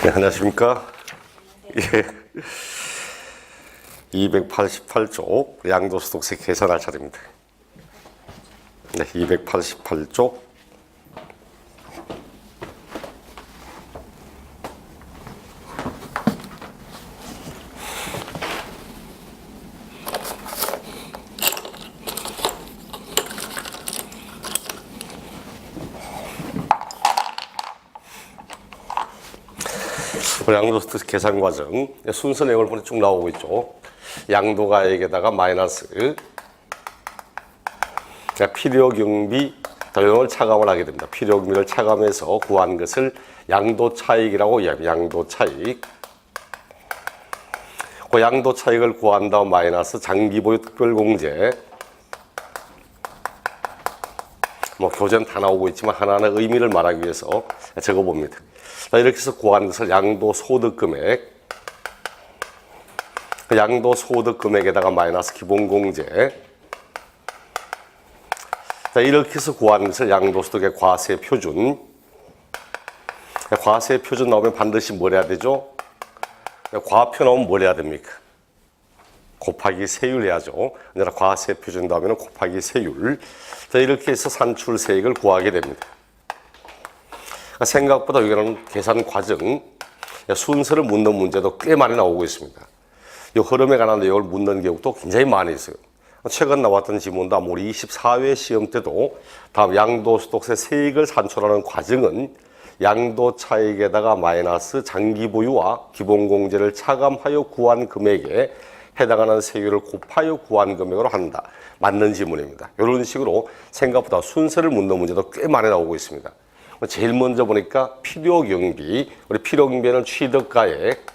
네, 안녕하십니까. 예. 288쪽 양도소득세 계산할 차례입니다. 네, 288쪽 양도소득세 계산 과정 순서 내용을 보니 쭉 나오고 있죠. 양도가액에다가 마이너스 필요경비 이걸 차감을 하게 됩니다. 필요경비를 차감해서 구한 것을 양도차익이라고 이야기합니다. 양도차익. 그 양도차익을 구한 다음 마이너스 장기보유 특별공제. 교재는 다 나오고 있지만 하나하나 의미를 말하기 위해서 적어봅니다. 이렇게 해서 구한 것을 양도소득금액, 양도소득금액에다가 마이너스 기본공제. 이렇게 해서 구한 것을 양도소득의 과세표준. 과세표준 나오면 반드시 뭘 해야 되죠? 과표 나오면 뭘 해야 됩니까? 곱하기 세율 해야죠. 아니라 과세표준 나오면 곱하기 세율. 이렇게 해서 산출세액을 구하게 됩니다. 생각보다 여기는 계산 과정, 순서를 묻는 문제도 꽤 많이 나오고 있습니다. 이 흐름에 관한 내용을 묻는 경우도 굉장히 많이 있어요. 최근 나왔던 지문도 아마 우리 24회 시험 때도 다음 양도소득세 세액을 산출하는 과정은 양도차익에다가 마이너스 장기보유와 기본공제를 차감하여 구한 금액에 해당하는 세율을 곱하여 구한 금액으로 한다. 맞는 지문입니다. 이런 식으로 생각보다 순서를 묻는 문제도 꽤 많이 나오고 있습니다. 제일 먼저 보니까 필요경비, 우리 필요경비는 취득가액,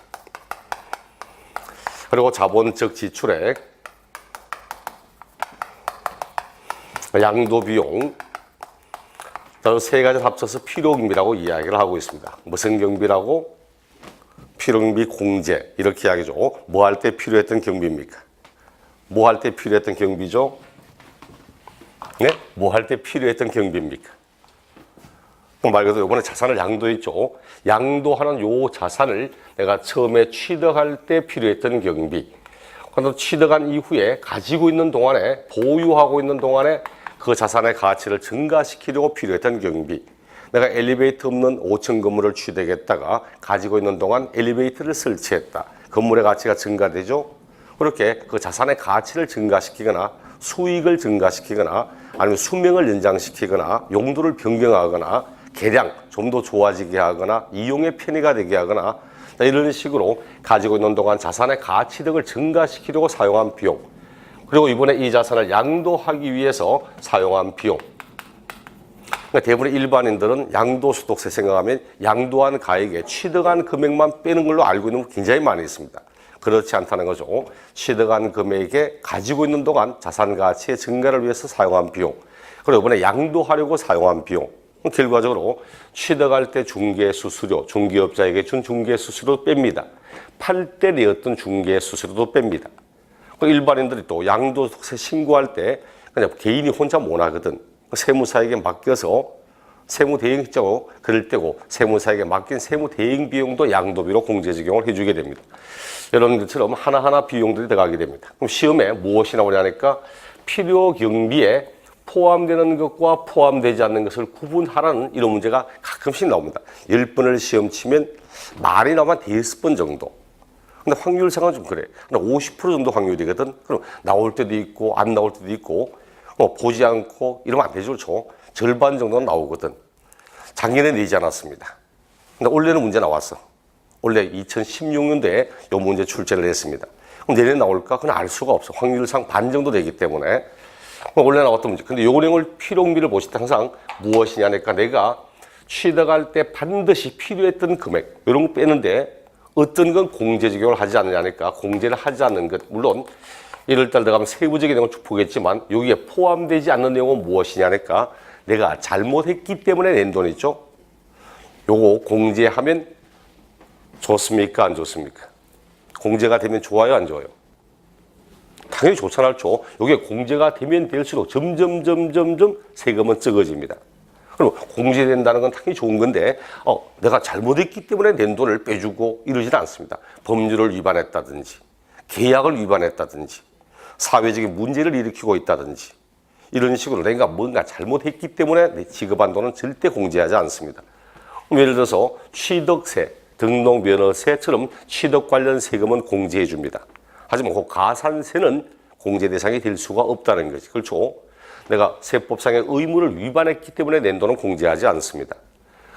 그리고 자본적 지출액, 양도비용, 세 가지를 합쳐서 필요경비라고 이야기를 하고 있습니다. 무슨 경비라고? 필요경비 공제, 이렇게 이야기죠. 뭐 할 때 필요했던 경비입니까? 뭐 할 때 필요했던 경비죠? 네? 뭐 할 때 필요했던 경비입니까? 말 그대로 이번에 자산을 양도했죠. 양도하는 요 자산을 내가 처음에 취득할 때 필요했던 경비. 그런데 취득한 이후에 가지고 있는 동안에, 보유하고 있는 동안에 그 자산의 가치를 증가시키려고 필요했던 경비. 내가 엘리베이터 없는 5층 건물을 취득했다가 가지고 있는 동안 엘리베이터를 설치했다. 건물의 가치가 증가되죠. 그렇게 그 자산의 가치를 증가시키거나 수익을 증가시키거나 아니면 수명을 연장시키거나 용도를 변경하거나 개량 좀 더 좋아지게 하거나 이용의 편의가 되게 하거나 이런 식으로 가지고 있는 동안 자산의 가치 등을 증가시키려고 사용한 비용. 그리고 이번에 이 자산을 양도하기 위해서 사용한 비용. 그러니까 대부분의 일반인들은 양도소득세 생각하면 양도한 가액에 취득한 금액만 빼는 걸로 알고 있는 분 굉장히 많이 있습니다. 그렇지 않다는 거죠. 취득한 금액에 가지고 있는 동안 자산 가치의 증가를 위해서 사용한 비용. 그리고 이번에 양도하려고 사용한 비용. 결과적으로 취득할 때 중개수수료, 중개업자에게 준 중개수수료 뺍니다. 팔 때 내었던 중개수수료도 뺍니다. 일반인들이 또 양도소득세 신고할 때 그냥 개인이 혼자 못 하거든. 세무사에게 맡겨서 세무대행자고 그럴 때고 세무사에게 맡긴 세무대행 비용도 양도비로 공제 적용을 해주게 됩니다. 이런 것처럼 하나하나 비용들이 들어가게 됩니다. 그럼 시험에 무엇이 나오냐니까 필요경비에 포함되는 것과 포함되지 않는 것을 구분하라는 이런 문제가 가끔씩 나옵니다. 10번을 시험 치면 말이 나오면 5번 정도. 근데 확률상은 좀 그래. 50% 정도 확률이거든. 그럼 나올 때도 있고 안 나올 때도 있고 보지 않고 이러면 안 되죠. 그렇죠? 절반 정도는 나오거든. 작년에 내지 않았습니다. 근데 올해는 문제 나왔어. 원래 2016년도에 이 문제 출제를 했습니다. 그럼 내년 나올까? 그건 알 수가 없어. 확률상 반 정도 되기 때문에. 원래 나왔던 문제. 근데 요 내용을 필요경비를 보실 때 항상 무엇이냐니까 내가 취득할 때 반드시 필요했던 금액 이런 거 빼는데 어떤 건 공제 적용을 하지 않느냐니까 공제를 하지 않는 것. 물론 1월달 들어가면 세부적인 내용은 쭉 보겠지만 여기에 포함되지 않는 내용은 무엇이냐니까 내가 잘못했기 때문에 낸 돈 있죠. 요거 공제하면 좋습니까? 안 좋습니까? 공제가 되면 좋아요? 안 좋아요? 당연히 좋잖아요. 이게 공제가 되면 될수록 점점 세금은 적어집니다. 그럼 공제된다는 건 당연히 좋은 건데 내가 잘못했기 때문에 낸 돈을 빼주고 이러지는 않습니다. 법률을 위반했다든지 계약을 위반했다든지 사회적인 문제를 일으키고 있다든지 이런 식으로 내가 뭔가 잘못했기 때문에 지급한 돈은 절대 공제하지 않습니다. 예를 들어서 취득세, 등록면허세처럼 취득 관련 세금은 공제해 줍니다. 하지만 그 가산세는 공제 대상이 될 수가 없다는 거지. 그렇죠? 내가 세법상의 의무를 위반했기 때문에 낸 돈은 공제하지 않습니다.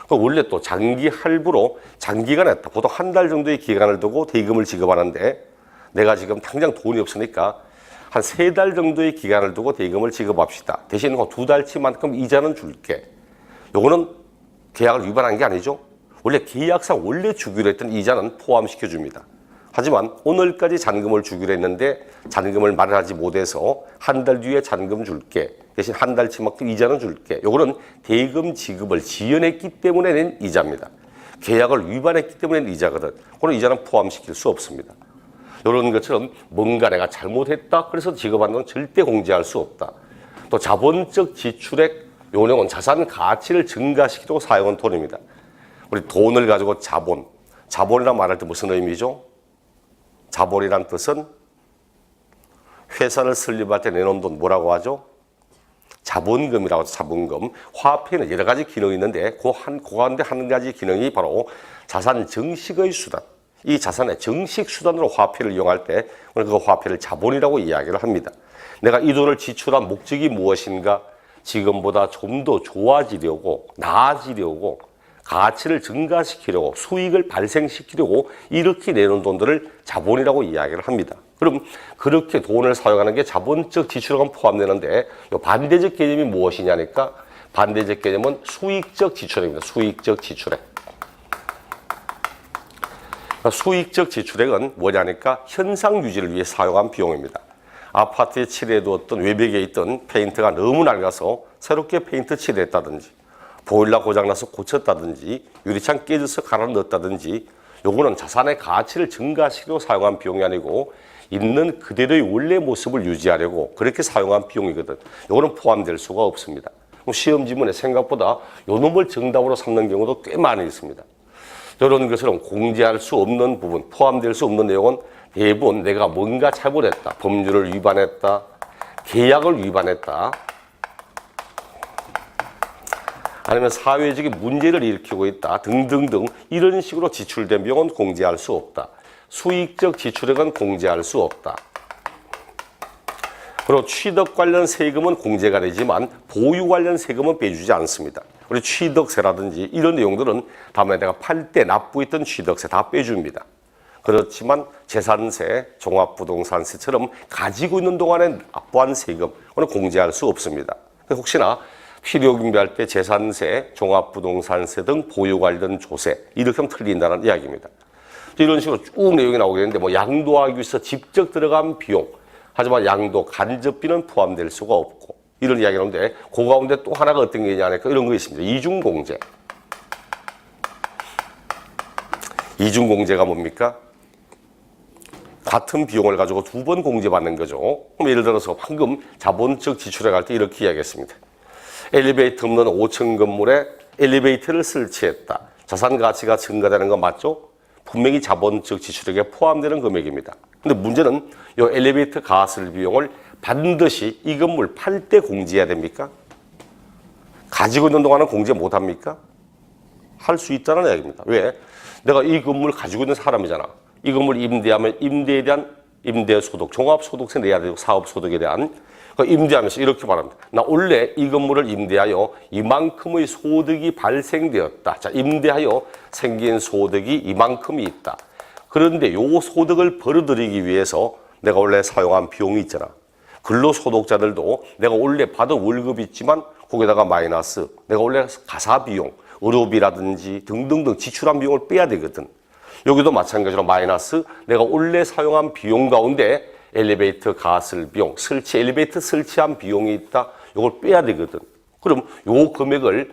원래 또 장기 할부로 장기간 했다. 보통 한 달 정도의 기간을 두고 대금을 지급하는데 내가 지금 당장 돈이 없으니까 한 3달 정도의 기간을 두고 대금을 지급합시다. 대신 2달치만큼 이자는 줄게. 요거는 계약을 위반한 게 아니죠. 원래 계약상 원래 주기로 했던 이자는 포함시켜 줍니다. 하지만 오늘까지 잔금을 주기로 했는데 잔금을 마련하지 못해서 한 달 뒤에 잔금 줄게. 대신 한 달치만큼 이자는 줄게. 요거는 대금 지급을 지연했기 때문에 낸 이자입니다. 계약을 위반했기 때문에 낸 이자거든. 그런 이자는 포함시킬 수 없습니다. 이런 것처럼 뭔가 내가 잘못했다. 그래서 지급한 돈 절대 공제할 수 없다. 또 자본적 지출액, 요 내용은 자산 가치를 증가시키려고 사용한 돈입니다. 우리 돈을 가지고 자본이란 말할 때 무슨 의미죠? 자본이란 뜻은 회사를 설립할 때 내놓은 돈 뭐라고 하죠? 자본금이라고 하죠. 자본금. 화폐는 여러 가지 기능이 있는데 그 가운데 한 가지 기능이 바로 자산 증식의 수단. 이 자산의 증식 수단으로 화폐를 이용할 때 그 화폐를 자본이라고 이야기를 합니다. 내가 이 돈을 지출한 목적이 무엇인가? 지금보다 좀 더 좋아지려고, 나아지려고, 가치를 증가시키려고, 수익을 발생시키려고 이렇게 내놓은 돈들을 자본이라고 이야기를 합니다. 그럼 그렇게 돈을 사용하는 게 자본적 지출액은 포함되는데 이 반대적 개념이 무엇이냐니까 반대적 개념은 수익적 지출액입니다. 수익적 지출액. 수익적 지출액은 뭐냐니까 현상 유지를 위해 사용한 비용입니다. 아파트에 칠해두었던 외벽에 있던 페인트가 너무 낡아서 새롭게 페인트 칠했다든지 보일러 고장나서 고쳤다든지 유리창 깨져서 갈아 넣었다든지 요거는 자산의 가치를 증가시키려고 사용한 비용이 아니고 있는 그대로의 원래 모습을 유지하려고 그렇게 사용한 비용이거든. 요거는 포함될 수가 없습니다. 시험 지문에 생각보다 요 놈을 정답으로 삼는 경우도 꽤 많이 있습니다. 이런 것처럼 공제할 수 없는 부분, 포함될 수 없는 내용은 대부분 내가 뭔가 잘못했다, 법률을 위반했다, 계약을 위반했다, 아니면 사회적인 문제를 일으키고 있다 등등등 이런 식으로 지출된 비용은 공제할 수 없다. 수익적 지출액은 공제할 수 없다. 그리고 취득 관련 세금은 공제가 되지만 보유 관련 세금은 빼주지 않습니다. 우리 취득세라든지 이런 내용들은 다음에 내가 팔 때 납부했던 취득세 다 빼줍니다. 그렇지만 재산세, 종합부동산세처럼 가지고 있는 동안에 납부한 세금, 그건 공제할 수 없습니다. 혹시나 필요경비할 때 재산세, 종합부동산세 등 보유 관련 조세 이렇게 하면 틀린다는 이야기입니다. 이런 식으로 쭉 내용이 나오게 되는데 뭐 양도하기 위해서 직접 들어간 비용, 하지만 양도 간접비는 포함될 수가 없고 이런 이야기를 하는데 그 가운데 또 하나가 어떤 게 있냐니까 이런 거 있습니다. 이중공제. 이중공제가 뭡니까? 같은 비용을 가지고 2번 공제받는 거죠. 그럼 예를 들어서 방금 자본적 지출액 할 때 이렇게 이야기했습니다. 엘리베이터 없는 5층 건물에 엘리베이터를 설치했다. 자산 가치가 증가되는 건 맞죠? 분명히 자본적 지출액에 포함되는 금액입니다. 근데 문제는 이 엘리베이터 가설 비용을 반드시 이 건물 팔 때 공제해야 됩니까? 가지고 있는 동안은 공제 못 합니까? 할 수 있다는 이야기입니다. 왜? 내가 이 건물 가지고 있는 사람이잖아. 이 건물 임대하면 임대에 대한 임대소득, 종합소득세 내야 되고 사업소득에 대한 임대하면서 이렇게 말합니다. 나 원래 이 건물을 임대하여 이만큼의 소득이 발생되었다. 자, 임대하여 생긴 소득이 이만큼이 있다. 그런데 요 소득을 벌어들이기 위해서 내가 원래 사용한 비용이 있잖아. 근로소득자들도 내가 원래 받은 월급이 있지만 거기다가 마이너스, 내가 원래 가사비용, 의료비라든지 등등등 지출한 비용을 빼야 되거든. 여기도 마찬가지로 마이너스, 내가 원래 사용한 비용 가운데 엘리베이터 가설 비용, 엘리베이터 설치한 비용이 있다. 이걸 빼야 되거든. 그럼 요 금액을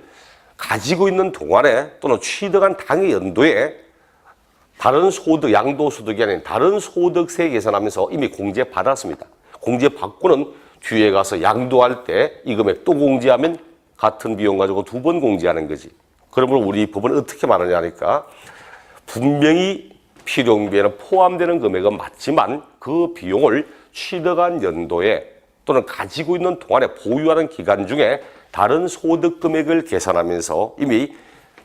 가지고 있는 동안에 또는 취득한 당의 연도에 다른 소득, 양도소득이 아닌 다른 소득세 계산하면서 이미 공제받았습니다. 공제받고는 뒤에 가서 양도할 때 이 금액 또 공제하면 같은 비용 가지고 두 번 공제하는 거지. 그러면 우리 법은 어떻게 말하냐 하니까 분명히 필요경비에는 포함되는 금액은 맞지만 그 비용을 취득한 연도에 또는 가지고 있는 동안에 보유하는 기간 중에 다른 소득 금액을 계산하면서 이미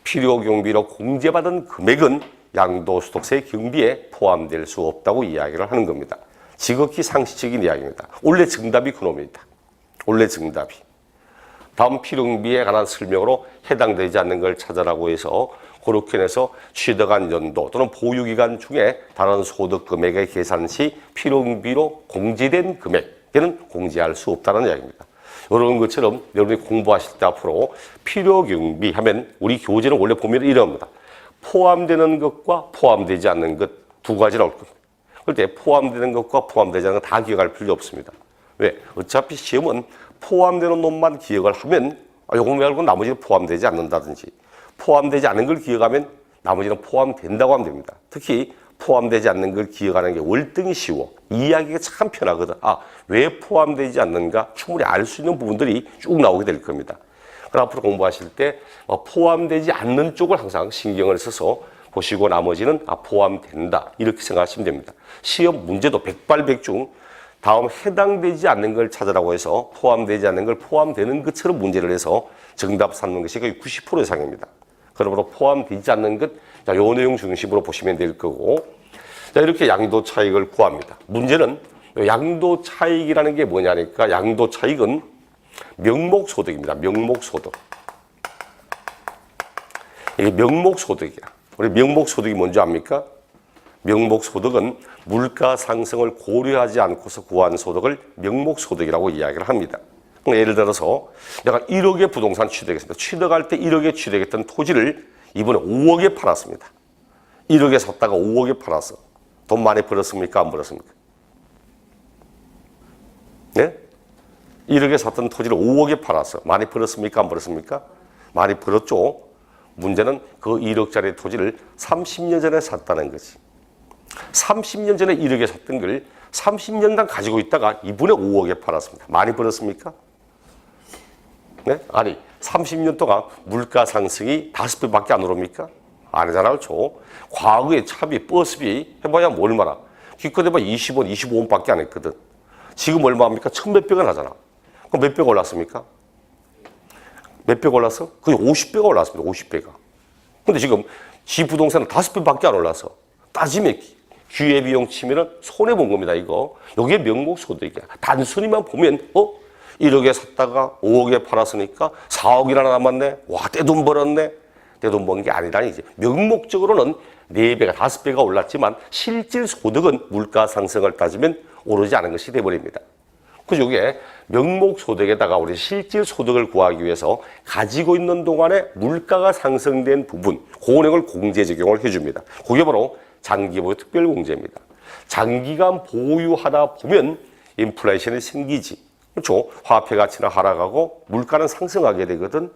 필요경비로 공제받은 금액은 양도소득세 경비에 포함될 수 없다고 이야기를 하는 겁니다. 지극히 상식적인 이야기입니다. 원래 정답이 그놈입니다. 원래 정답이. 다음 필요경비에 관한 설명으로 해당되지 않는 걸 찾아라고 해서 그렇게 해서 취득한 연도 또는 보유기간 중에 다른 소득 금액의 계산 시 필요경비로 공제된 금액에는 공제할 수 없다는 이야기입니다. 이런 것처럼 여러분이 공부하실 때 앞으로 필요경비 하면 우리 교재는 원래 보면 이럽니다. 포함되는 것과 포함되지 않는 것 두 가지 나올 겁니다. 그럴 때 포함되는 것과 포함되지 않는 것 다 기억할 필요 없습니다. 왜? 어차피 시험은 포함되는 놈만 기억을 하면 요거 말고 나머지는 포함되지 않는다든지 포함되지 않는 걸 기억하면 나머지는 포함된다고 하면 됩니다. 특히 포함되지 않는 걸 기억하는 게 월등히 쉬워. 이해하기가 참 편하거든. 왜 포함되지 않는가 충분히 알 수 있는 부분들이 쭉 나오게 될 겁니다. 그럼 앞으로 공부하실 때 포함되지 않는 쪽을 항상 신경을 써서 보시고 나머지는 포함된다 이렇게 생각하시면 됩니다. 시험 문제도 백발백중 다음 해당되지 않는 걸 찾으라고 해서 포함되지 않는 걸 포함되는 것처럼 문제를 해서 정답 삼는 것이 거의 90% 이상입니다. 그러므로 포함되지 않는 것, 자, 요 내용 중심으로 보시면 될 거고, 자, 이렇게 양도 차익을 구합니다. 문제는 양도 차익이라는 게 뭐냐니까 양도 차익은 명목소득입니다. 명목소득. 이게 명목소득이야. 우리 명목소득이 뭔지 압니까? 명목소득은 물가 상승을 고려하지 않고서 구한 소득을 명목소득이라고 이야기를 합니다. 예를 들어서 내가 1억의 부동산 취득했습니다. 취득할 때 1억에 취득했던 토지를 이번에 5억에 팔았습니다. 1억에 샀다가 5억에 팔았어. 돈 많이 벌었습니까? 안 벌었습니까? 네? 1억에 샀던 토지를 5억에 팔았어. 많이 벌었습니까? 안 벌었습니까? 많이 벌었죠. 문제는 그 1억짜리 토지를 30년 전에 샀다는 거지. 30년 전에 1억에 샀던 걸 30년간 가지고 있다가 이번에 5억에 팔았습니다. 많이 벌었습니까? 네? 아니 30년 동안 물가 상승이 5배밖에 안 오릅니까? 아니잖아요. 과거에 차비, 버스비 해봐야 뭐 얼마나. 기껏 해봐 20원, 25원밖에 안 했거든. 지금 얼마입니까? 1000몇 배가 나잖아. 그럼 몇 배가 올랐습니까? 몇 배가 올랐어? 거의 50배가 올랐습니다. 50배가. 근데 지금 지 부동산은 5배밖에 안 올라서 따지면 기회비용 치면은 손해본 겁니다, 이거. 여기에 명목소득이야. 단순히만 보면, 1억에 샀다가 5억에 팔았으니까 4억이나 남았네. 와, 떼돈 벌었네. 떼돈 번 게 아니라니, 이제. 명목적으로는 4배가, 5배가 올랐지만 실질 소득은 물가 상승을 따지면 오르지 않은 것이 돼버립니다. 그래서 이게 명목소득에다가 우리 실질 소득을 구하기 위해서 가지고 있는 동안에 물가가 상승된 부분, 그 내용을 공제 적용을 해줍니다. 그게 바로 장기보유 특별공제입니다. 장기간 보유하다 보면 인플레이션이 생기지. 그렇죠? 화폐 가치는 하락하고 물가는 상승하게 되거든.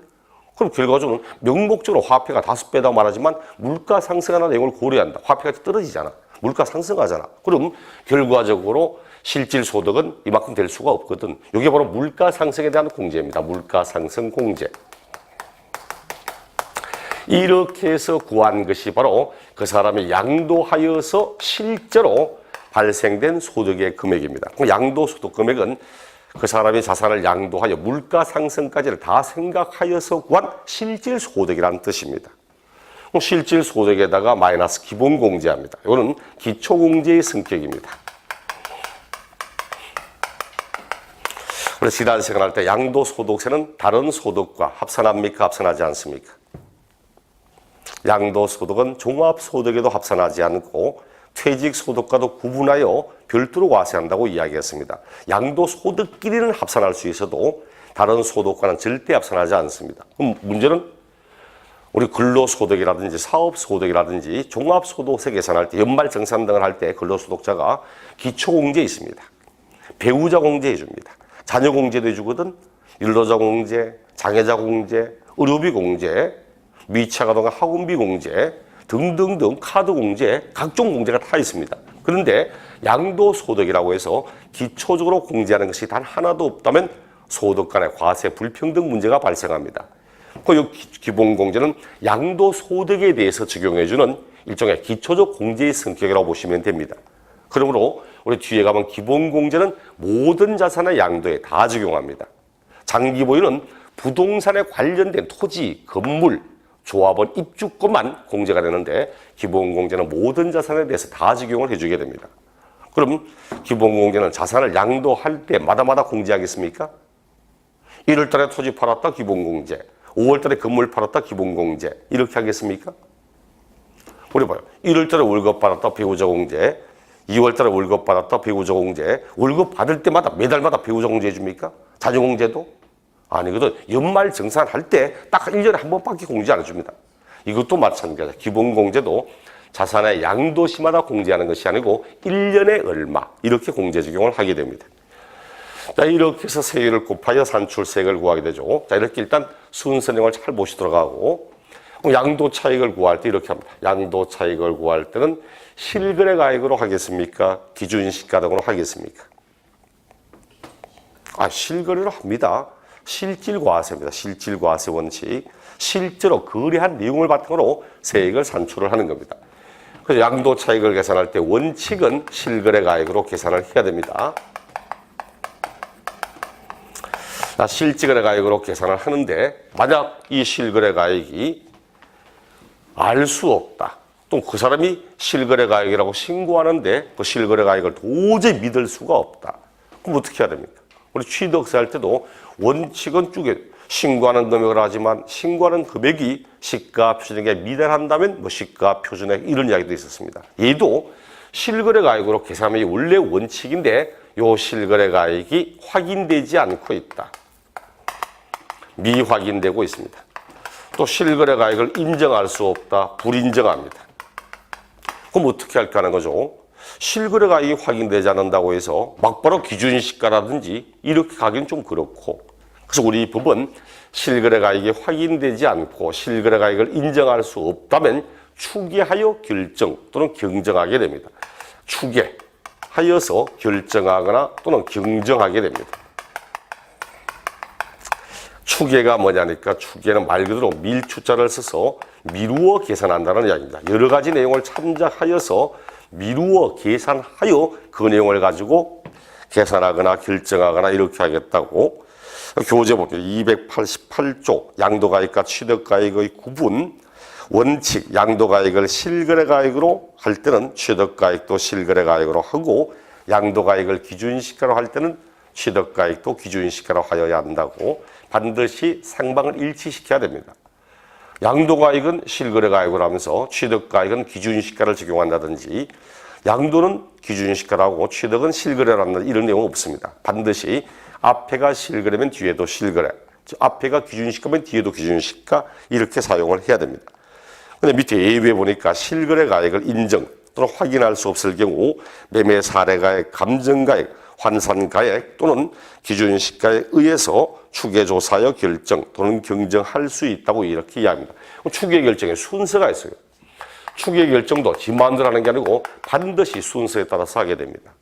그럼 결과적으로 명목적으로 화폐가 5배다 말하지만 물가 상승하는 내용을 고려한다. 화폐 가치 떨어지잖아. 물가 상승하잖아. 그럼 결과적으로 실질 소득은 이만큼 될 수가 없거든. 이게 바로 물가 상승에 대한 공제입니다. 물가 상승 공제. 이렇게 해서 구한 것이 바로 그 사람이 양도하여서 실제로 발생된 소득의 금액입니다. 양도소득 금액은 그 사람이 자산을 양도하여 물가 상승까지를 다 생각하여서 구한 실질 소득이라는 뜻입니다. 실질 소득에다가 마이너스 기본 공제합니다. 이거는 기초 공제의 성격입니다. 그래서 지난시간 할 때 양도소득세는 다른 소득과 합산합니까? 합산하지 않습니까? 양도소득은 종합소득에도 합산하지 않고 퇴직소득과도 구분하여 별도로 과세한다고 이야기했습니다. 양도소득끼리는 합산할 수 있어도 다른 소득과는 절대 합산하지 않습니다. 그럼 문제는 우리 근로소득이라든지 사업소득이라든지 종합소득세 계산할 때 연말정산 등을 할 때 근로소득자가 기초공제 있습니다. 배우자 공제 해줍니다. 자녀 공제도 해주거든. 일로자 공제, 장애자 공제, 의료비 공제, 미차가동한 학원비 공제 등등등 카드 공제, 각종 공제가 다 있습니다. 그런데 양도소득이라고 해서 기초적으로 공제하는 것이 단 하나도 없다면 소득 간의 과세 불평등 문제가 발생합니다. 그 기본공제는 양도소득에 대해서 적용해주는 일종의 기초적 공제의 성격이라고 보시면 됩니다. 그러므로 우리 뒤에 가면 기본공제는 모든 자산의 양도에 다 적용합니다. 장기보유는 부동산에 관련된 토지, 건물, 조합원, 입주권만 공제가 되는데 기본공제는 모든 자산에 대해서 다 적용을 해주게 됩니다. 그럼 기본공제는 자산을 양도할 때 마다마다 공제하겠습니까? 1월 달에 토지 팔았다 기본공제, 5월 달에 건물 팔았다 기본공제 이렇게 하겠습니까? 우리 봐요. 1월 달에 월급 받았다 배우자 공제, 2월 달에 월급 받았다 배우자 공제, 월급 받을 때마다 매달마다 배우자 공제 해줍니까? 자녀공제도? 아니거든. 연말 정산할 때 딱 1년에 한 번밖에 공제 안 해줍니다. 이것도 마찬가지야. 기본공제도 자산의 양도시마다 공제하는 것이 아니고 1년에 얼마 이렇게 공제 적용을 하게 됩니다. 자, 이렇게 해서 세율을 곱하여 산출세액을 구하게 되죠. 자, 이렇게 일단 순서 내용을 잘 보시도록 하고 양도 차익을 구할 때 이렇게 합니다. 양도 차익을 구할 때는 실거래가액으로 하겠습니까? 기준시가 등으로 하겠습니까? 실거래로 합니다. 실질과세입니다. 실질과세 원칙. 실제로 거래한 내용을 바탕으로 세액을 산출을 하는 겁니다. 그래서 양도 차익을 계산할 때 원칙은 실거래가액으로 계산을 해야 됩니다. 실질거래가액으로 계산을 하는데 만약 이 실거래가액이 알 수 없다. 또 그 사람이 실거래가액이라고 신고하는데 그 실거래가액을 도저히 믿을 수가 없다. 그럼 어떻게 해야 됩니까? 우리 취득세 할 때도 원칙은 쭉에 신고하는 금액을 하지만 신고하는 금액이 시가 표준액에 미달한다면 시가 표준액 이런 이야기도 있었습니다. 얘도 실거래가액으로 계산이 원래 원칙인데 요 실거래가액이 확인되지 않고 있다. 미확인되고 있습니다. 또 실거래가액을 인정할 수 없다. 불인정합니다. 그럼 어떻게 할까 하는 거죠. 실거래가액이 확인되지 않는다고 해서 막바로 기준시가라든지 이렇게 가기는 좀 그렇고 그래서 우리 법은 실거래가액이 확인되지 않고 실거래가액을 인정할 수 없다면 추계하여 결정 또는 경정하게 됩니다. 추계하여서 결정하거나 또는 경정하게 됩니다. 추계가 뭐냐니까 추계는 말 그대로 밀추자를 써서 미루어 계산한다는 이야기입니다. 여러 가지 내용을 참작하여서 미루어 계산하여 그 내용을 가지고 계산하거나 결정하거나 이렇게 하겠다고 교재 볼게요. 288조 양도가액과 취득가액의 구분 원칙 양도가액을 실거래가액으로 할 때는 취득가액도 실거래가액으로 하고 양도가액을 기준시가로 할 때는 취득가액도 기준시가로 하여야 한다고 반드시 상방을 일치시켜야 됩니다. 양도가액은 실거래가액으로 하면서 취득가액은 기준시가를 적용한다든지 양도는 기준시가라고 취득은 실거래를 한다 이런 내용은 없습니다. 반드시 앞에가 실거래면 뒤에도 실거래, 앞에가 기준시가면 뒤에도 기준시가 이렇게 사용을 해야 됩니다. 근데 밑에 예외 보니까 실거래가액을 인정 또는 확인할 수 없을 경우 매매 사례가액, 감정가액, 환산가액 또는 기준시가에 의해서 추계조사하여 결정 또는 경정할 수 있다고 이렇게 이야기합니다. 추계결정에 순서가 있어요. 추계결정도 지 마음대로 하는 게 아니고 반드시 순서에 따라서 하게 됩니다.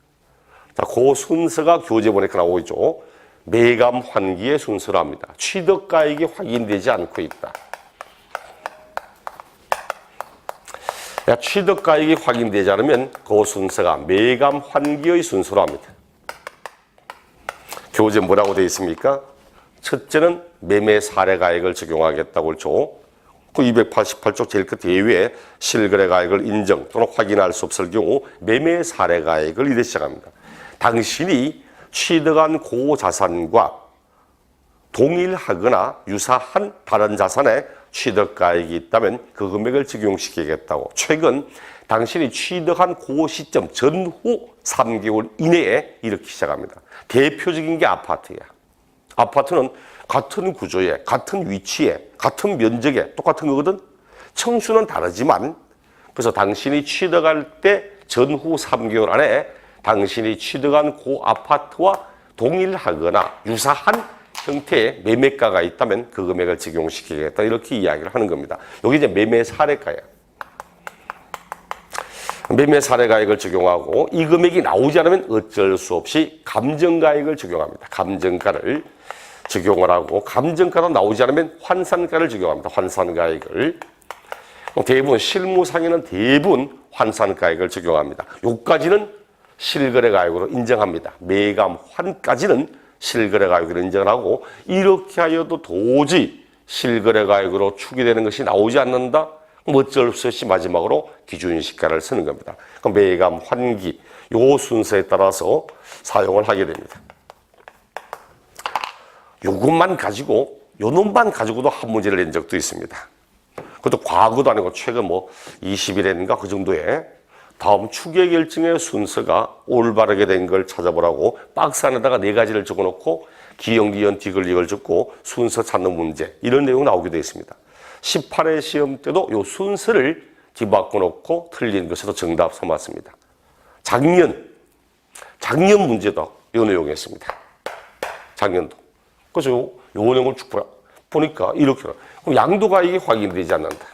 자, 그 순서가 교재 보니까 나오고 있죠. 매감 환기의 순서로 합니다. 취득가액이 확인되지 않고 있다. 취득가액이 확인되지 않으면 그 순서가 매감 환기의 순서로 합니다. 교재 뭐라고 되어 있습니까? 첫째는 매매 사례가액을 적용하겠다고 그렇죠. 그 288조 제일 끝 예외에 실거래가액을 인정 또는 확인할 수 없을 경우 매매 사례가액을 이래 시작합니다. 당신이 취득한 고자산과 동일하거나 유사한 다른 자산에 취득가액이 있다면 그 금액을 적용시키겠다고. 최근 당신이 취득한 그 시점 전후 3개월 이내에 이렇게 시작합니다. 대표적인 게 아파트야. 아파트는 같은 구조에, 같은 위치에, 같은 면적에 똑같은 거거든. 층수는 다르지만 그래서 당신이 취득할 때 전후 3개월 안에 당신이 취득한 그 아파트와 동일하거나 유사한 형태의 매매가가 있다면 그 금액을 적용시키겠다 이렇게 이야기를 하는 겁니다. 여기 이제 매매 사례가예요. 매매 사례가액을 적용하고 이 금액이 나오지 않으면 어쩔 수 없이 감정가액을 적용합니다. 감정가를 적용을 하고 감정가도 나오지 않으면 환산가를 적용합니다. 환산가액을. 대부분 실무상에는 대부분 환산가액을 적용합니다. 요까지는 실거래가액으로 인정합니다. 매감환까지는 실거래가액으로 인정을 하고 이렇게 하여도 도저히 실거래가액으로 추계되는 것이 나오지 않는다? 어쩔 수 없이 마지막으로 기준시가를 쓰는 겁니다. 그럼 매감, 환기 요 순서에 따라서 사용을 하게 됩니다. 요것만 가지고 요 놈만 가지고도 한 문제를 낸 적도 있습니다. 그것도 과거도 아니고 최근 20일인가 그 정도에 다음 추계 결정의 순서가 올바르게 된 걸 찾아보라고 박스 안에다가 4가지를 적어놓고 기역, 니은, 디귿, 리을 적고 순서 찾는 문제 이런 내용 나오게 되어 있습니다. 18회 시험 때도 이 순서를 뒤바꿔 놓고 틀린 것으로 정답 삼았습니다. 작년 문제도 이 내용이었습니다. 작년도. 그래서 요 내용을 쭉 보니까 이렇게 그럼 양도가액이 확인되지 않는다.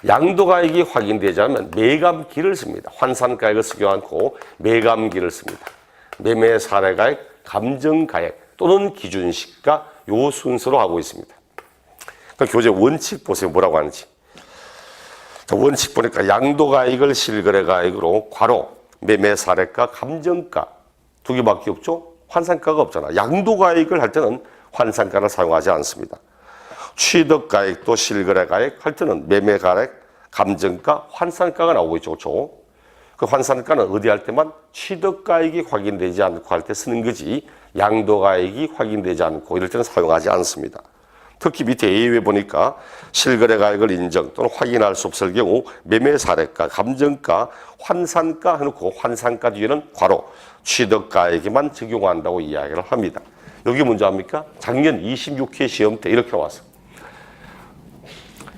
양도가액이 확인되지 않으면 매감기를 씁니다. 환산가액을 쓰지 않고 매감기를 씁니다. 매매 사례가액, 감정가액 또는 기준시가 요 순서로 하고 있습니다. 그러니까 교재 원칙 보세요. 뭐라고 하는지. 원칙 보니까 양도가액을 실거래가액으로 괄호 매매 사례가, 감정가 두 개밖에 없죠. 환산가가 없잖아. 양도가액을 할 때는 환산가를 사용하지 않습니다. 취득가액도 실거래가액 할 때는 매매가액, 감정가, 환산가가 나오고 있죠. 그렇죠? 그 환산가는 어디 할 때만 취득가액이 확인되지 않고 할 때 쓰는 거지 양도가액이 확인되지 않고 이럴 때는 사용하지 않습니다. 특히 밑에 A에 보니까 실거래가액을 인정 또는 확인할 수 없을 경우 매매사례가, 감정가, 환산가 해놓고 환산가 뒤에는 괄호 취득가액에만 적용한다고 이야기를 합니다. 여기 문제 합니까? 작년 26회 시험 때 이렇게 나왔어.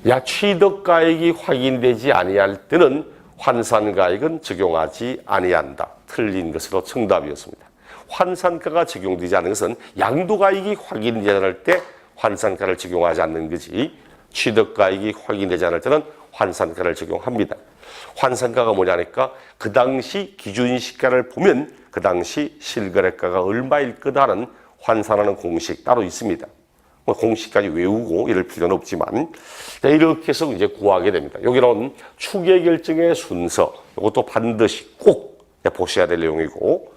야, 취득가액이 확인되지 아니할 때는 환산가액은 적용하지 아니한다. 틀린 것으로 정답이었습니다. 환산가가 적용되지 않는 것은 양도가액이 확인되지 않을 때 환산가를 적용하지 않는 거지 취득가액이 확인되지 않을 때는 환산가를 적용합니다. 환산가가 뭐냐니까 그 당시 기준시가를 보면 그 당시 실거래가가 얼마일 거다 하는 환산하는 공식 따로 있습니다. 공식까지 외우고 이럴 필요는 없지만 이렇게 해서 이제 구하게 됩니다. 여기는 추계 결정의 순서 이것도 반드시 꼭 보셔야 될 내용이고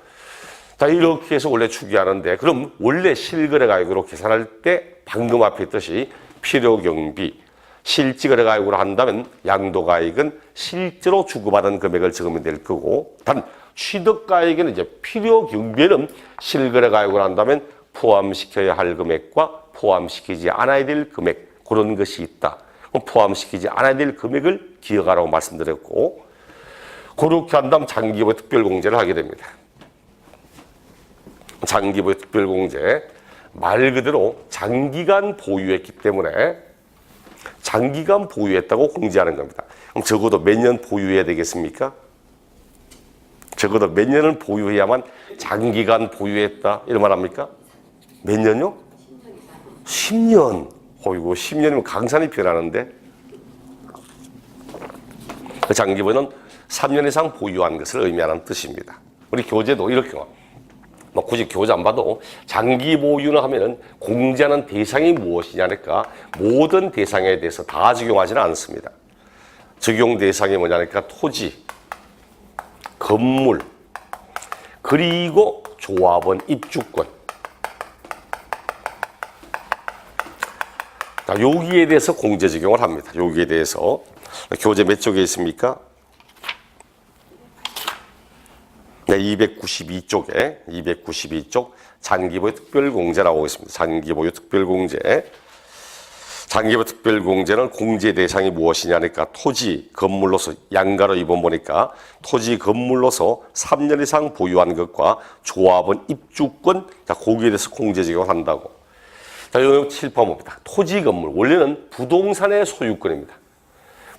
자 이렇게 해서 원래 추계하는데 그럼 원래 실거래가액으로 계산할 때 방금 앞에 있듯이 필요경비 실지거래가액으로 한다면 양도가액은 실제로 주고받은 금액을 적으면 될 거고 단 취득가액에는 이제 필요경비에는 실거래가액으로 한다면 포함시켜야 할 금액과 포함시키지 않아야 될 금액 그런 것이 있다. 포함시키지 않아야 될 금액을 기억하라고 말씀드렸고 그렇게 한다면 장기보유 특별공제를 하게 됩니다. 장기보유 특별공제 말 그대로 장기간 보유했기 때문에 장기간 보유했다고 공제하는 겁니다. 그럼 적어도 몇 년 보유해야 되겠습니까? 적어도 몇 년을 보유해야만 장기간 보유했다 이런 말 합니까? 몇 년요? 10년. 어이구 10년이면 강산이 변하는데 그 장기보유는 3년 이상 보유한 것을 의미하는 뜻입니다. 우리 교재도 이렇게 굳이 교재 안 봐도 장기 보유는 하면은 공제하는 대상이 무엇이냐니까 모든 대상에 대해서 다 적용하지는 않습니다. 적용 대상이 뭐냐니까 토지, 건물, 그리고 조합원 입주권. 자, 여기에 대해서 공제 적용을 합니다. 여기에 대해서 교재 몇 쪽에 있습니까? 네, 292쪽에 292쪽 장기보유 특별공제라고 있습니다. 장기보유 특별공제. 장기보유 특별공제는 공제 대상이 무엇이냐니까 토지, 건물로서 양가로 이번 보니까 토지, 건물로서 3년 이상 보유한 것과 조합원 입주권 자, 거기에 대해서 공제 적용을 한다고. 자, 여기 7번 봅니다. 토지, 건물. 원래는 부동산의 소유권입니다.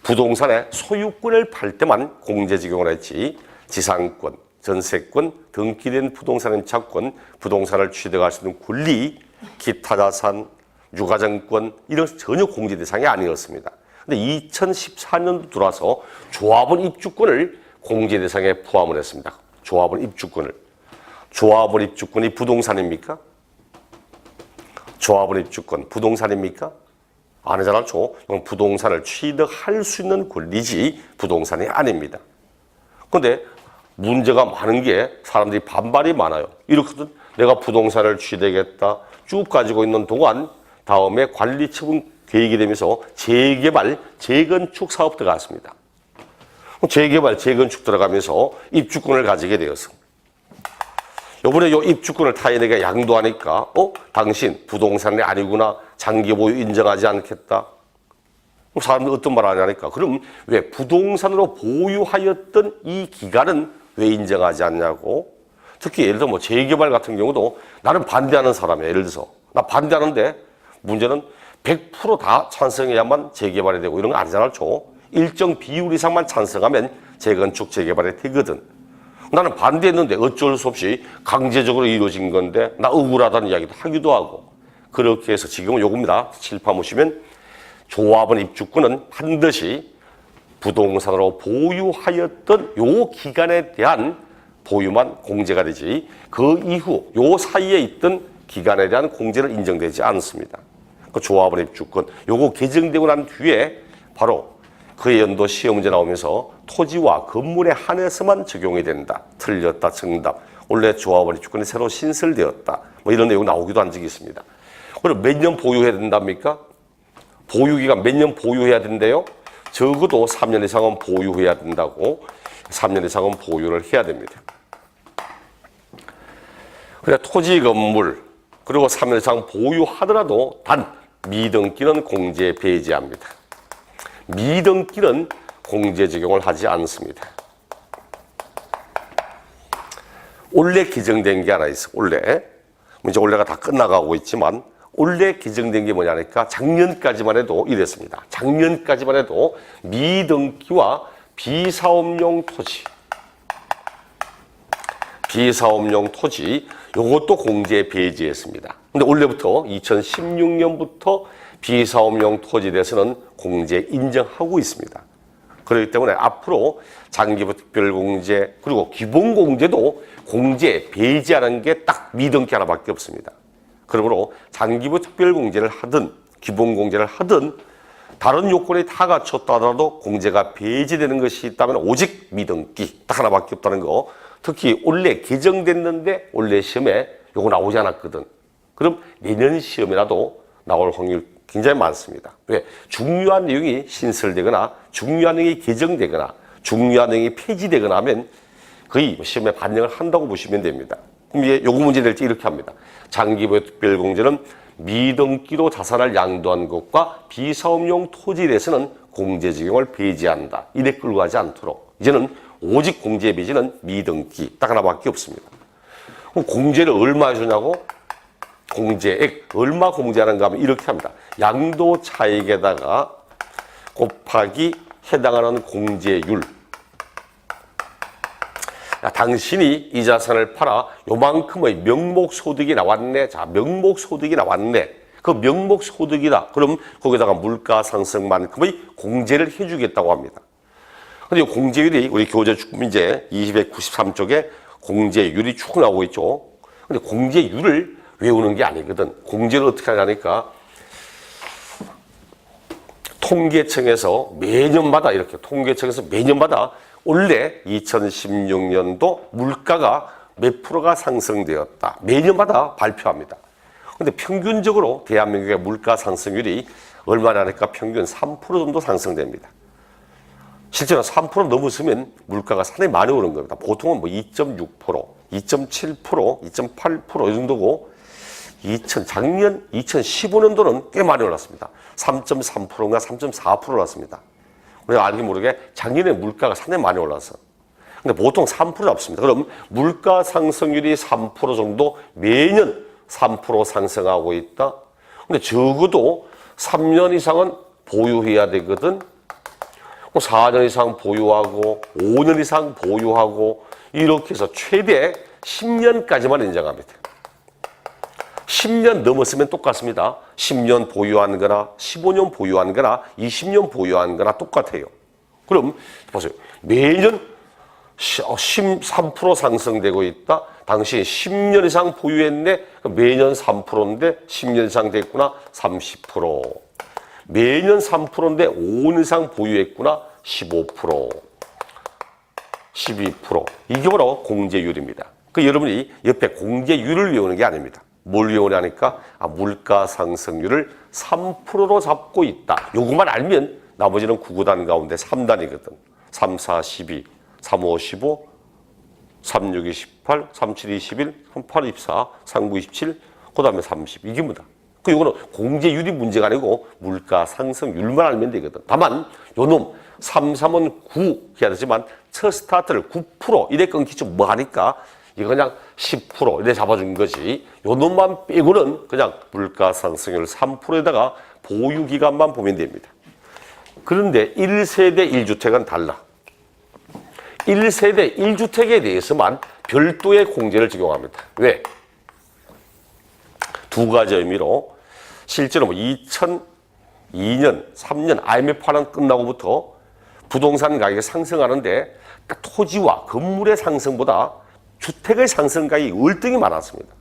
부동산의 소유권을 팔 때만 공제 적용을 했지 지상권, 전세권, 등기된 부동산 임차권, 부동산을 취득할 수 있는 권리, 기타 자산, 유가증권 이런 전혀 공제 대상이 아니었습니다. 근데 2014년도 들어와서 조합원 입주권을 공제 대상에 포함을 했습니다. 조합원 입주권을. 조합원 입주권이 부동산입니까? 조합원 입주권 부동산입니까? 아니잖아요. 이건 부동산을 취득할 수 있는 권리지 부동산이 아닙니다. 그런데 문제가 많은 게 사람들이 반발이 많아요. 이렇거든. 내가 부동산을 취득했다. 쭉 가지고 있는 동안 다음에 관리처분 계획이 되면서 재개발, 재건축 사업 들어갔습니다. 재개발, 재건축 들어가면서 입주권을 가지게 되어서 이번에 이 입주권을 타인에게 양도하니까 당신 부동산이 아니구나. 장기 보유 인정하지 않겠다. 사람들이 어떤 말 하냐니까. 그럼 왜 부동산으로 보유하였던 이 기간은 왜 인정하지 않냐고. 특히 예를 들어 뭐 재개발 같은 경우도 나는 반대하는 사람이야. 예를 들어서 나 반대하는데 문제는 100% 찬성해야만 재개발이 되고 이런 거 아니잖아요. 일정 비율 이상만 찬성하면 재건축 재개발이 되거든. 나는 반대했는데 어쩔 수 없이 강제적으로 이루어진 건데 나 억울하다는 이야기도 하기도 하고. 그렇게 해서 지금은 요겁니다. 칠판 보시면 조합원 입주권은 반드시 부동산으로 보유하였던 요 기간에 대한 보유만 공제가 되지 그 이후 요 사이에 있던 기간에 대한 공제는 인정되지 않습니다. 그 조합원 입주권 요거 개정되고 난 뒤에 바로 그해 연도 시험 문제 나오면서 토지와 건물에 한해서만 적용이 된다. 틀렸다. 정답. 원래 조합원 입주권이 새로 신설되었다. 뭐 이런 내용 나오기도 한 적이 있습니다. 그럼 몇 년 보유해야 된답니까? 보유기간 몇 년 보유해야 된대요? 적어도 3년 이상은 보유해야 된다고. 3년 이상은 보유를 해야 됩니다. 그래 토지 건물 그리고 3년 이상 보유하더라도 단 미등기는 공제 배제합니다. 미등기는 공제 적용을 하지 않습니다. 올해 개정된 게 하나 있어. 이제 올해가 다 끝나가고 있지만 올해 개정된 게 뭐냐니까 작년까지만 해도 이랬습니다. 작년까지만 해도 미등기와 비사업용 토지 요것도 공제 배제했습니다. 근데 올해부터 2016년부터 비사업용 토지에 대해서는 공제 인정하고 있습니다. 그렇기 때문에 앞으로 장기부 특별공제 그리고 기본공제도 공제 배제하는 게 딱 미등기 하나밖에 없습니다. 그러므로 장기부 특별공제를 하든 기본공제를 하든 다른 요건이 다 갖췄다 하더라도 공제가 배제되는 것이 있다면 오직 미등기 딱 하나밖에 없다는 거. 특히 올해 개정됐는데 올해 시험에 요거 나오지 않았거든. 그럼 내년 시험이라도 나올 확률 굉장히 많습니다. 왜? 중요한 내용이 신설되거나 중요한 내용이 개정되거나 중요한 내용이 폐지되거나 하면 거의 시험에 반영을 한다고 보시면 됩니다. 그럼 이게 요거 문제 될 때 이렇게 합니다. 장기부의 특별공제는 미등기로 자산을 양도한 것과 비사업용 토지에 대해서는 공제 적용을 배제한다. 이래 끌고 가지 않도록. 이제는 오직 공제 배제는 미등기 딱 하나밖에 없습니다. 그럼 공제를 얼마 주냐고? 공제액 얼마 공제하는가 하면 이렇게 합니다. 양도 차익에다가 곱하기 해당하는 공제율. 야, 당신이 이 자산을 팔아 요만큼의 명목소득이 나왔네. 자, 명목소득이 나왔네. 그 명목소득이다. 그럼 거기다가 물가상승만큼의 공제를 해주겠다고 합니다. 근데 이 공제율이 우리 교재축문제 293쪽에 공제율이 쭉 나오고 있죠. 근데 공제율을 외우는 게 아니거든. 공제를 어떻게 하냐니까 통계청에서 매년마다 올해 2016년도 물가가 몇 프로가 상승되었다. 매년마다 발표합니다. 근데 평균적으로 대한민국의 물가 상승률이 얼마나니까 평균 3% 정도 상승됩니다. 실제로 3% 넘었으면 물가가 상당히 많이 오른 겁니다. 보통은 뭐 2.6%, 2.7%, 2.8% 이 정도고 작년 2015년도는 꽤 많이 올랐습니다. 3.3%인가 3.4% 올랐습니다. 우리가 알게 모르게 작년에 물가가 상당히 많이 올라서. 근데 보통 3% 잡습니다. 그럼 물가 상승률이 3% 정도 매년 3% 상승하고 있다. 근데 적어도 3년 이상은 보유해야 되거든. 4년 이상 보유하고 5년 이상 보유하고 이렇게 해서 최대 10년까지만 인정합니다. 10년 넘었으면 똑같습니다. 10년 보유한 거나 15년 보유한 거나 20년 보유한 거나 똑같아요. 그럼 보세요. 매년 13% 상승되고 있다. 당신 10년 이상 보유했네. 매년 3%인데 10년 이상 됐구나. 30%. 매년 3%인데 5년 이상 보유했구나. 15%. 12%. 이게 바로 공제율입니다. 그 여러분이 옆에 공제율을 외우는 게 아닙니다. 뭘 외우냐니까 물가 상승률을 3%로 잡고 있다. 요것만 알면 나머지는 9구단 가운데 3단이거든. 3, 4, 12, 3, 5, 15, 3, 6, 28, 3, 7, 21, 3, 8, 24, 3, 9, 27, 그 다음에 30. 이게 뭐다. 요거는 공제율이 문제가 아니고 물가 상승률만 알면 되거든. 다만 요놈 3, 3은 9 해야 되지만 첫 스타트를 9% 이래 끊기죠. 뭐 하니까 이거 그냥 10% 이래 잡아준 거지. 요 놈만 빼고는 그냥 물가 상승률 3%에다가 보유 기간만 보면 됩니다. 그런데 1세대 1주택은 달라. 1세대 1주택에 대해서만 별도의 공제를 적용합니다. 왜? 두 가지 의미로 실제로 2002년, 3년 IMF 파란 끝나고부터 부동산 가격이 상승하는데 토지와 건물의 상승보다 주택의 상승가격이 월등히 많았습니다.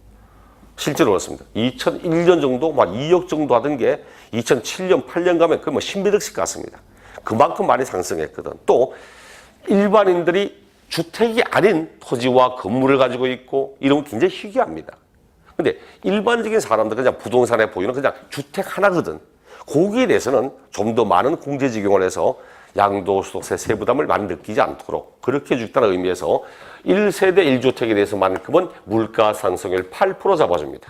실제로 그렇습니다. 2001년 정도 막 2억 정도 하던 게 2007년, 8년 가면 거의 뭐 10몇 억씩 갔습니다. 그만큼 많이 상승했거든. 또 일반인들이 주택이 아닌 토지와 건물을 가지고 있고 이러면 굉장히 희귀합니다. 근데 일반적인 사람들은 그냥 부동산에 보이는 그냥 주택 하나거든. 거기에 대해서는 좀 더 많은 공제 적용을 해서 양도소득세 세부담을 많이 느끼지 않도록 그렇게 해주겠다는 의미에서 1세대 1주택에 대해서만큼은 물가 상승률 8% 잡아줍니다.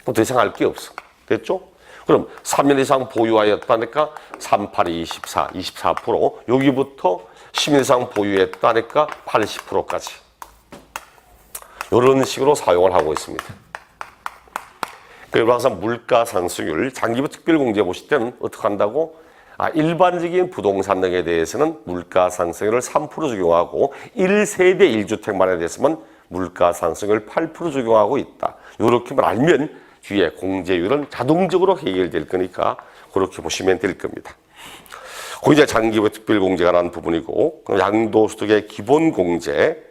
더 이상 할 게 없어. 됐죠? 그럼 3년 이상 보유하였다니까 3, 8, 24, 24%. 여기부터 10년 이상 보유했다니까 80%까지. 이런 식으로 사용을 하고 있습니다. 그리고 항상 물가 상승률, 장기부 특별공제 보실 때는 어떻게 한다고? 일반적인 부동산 등에 대해서는 물가 상승률을 3% 적용하고 1세대 1주택만에 대해서만 물가 상승률 8% 적용하고 있다. 이렇게만 알면 뒤에 공제율은 자동적으로 해결될 거니까 그렇게 보시면 될 겁니다. 그 이제 장기부 특별공제가 나는 부분이고 양도소득의 기본공제,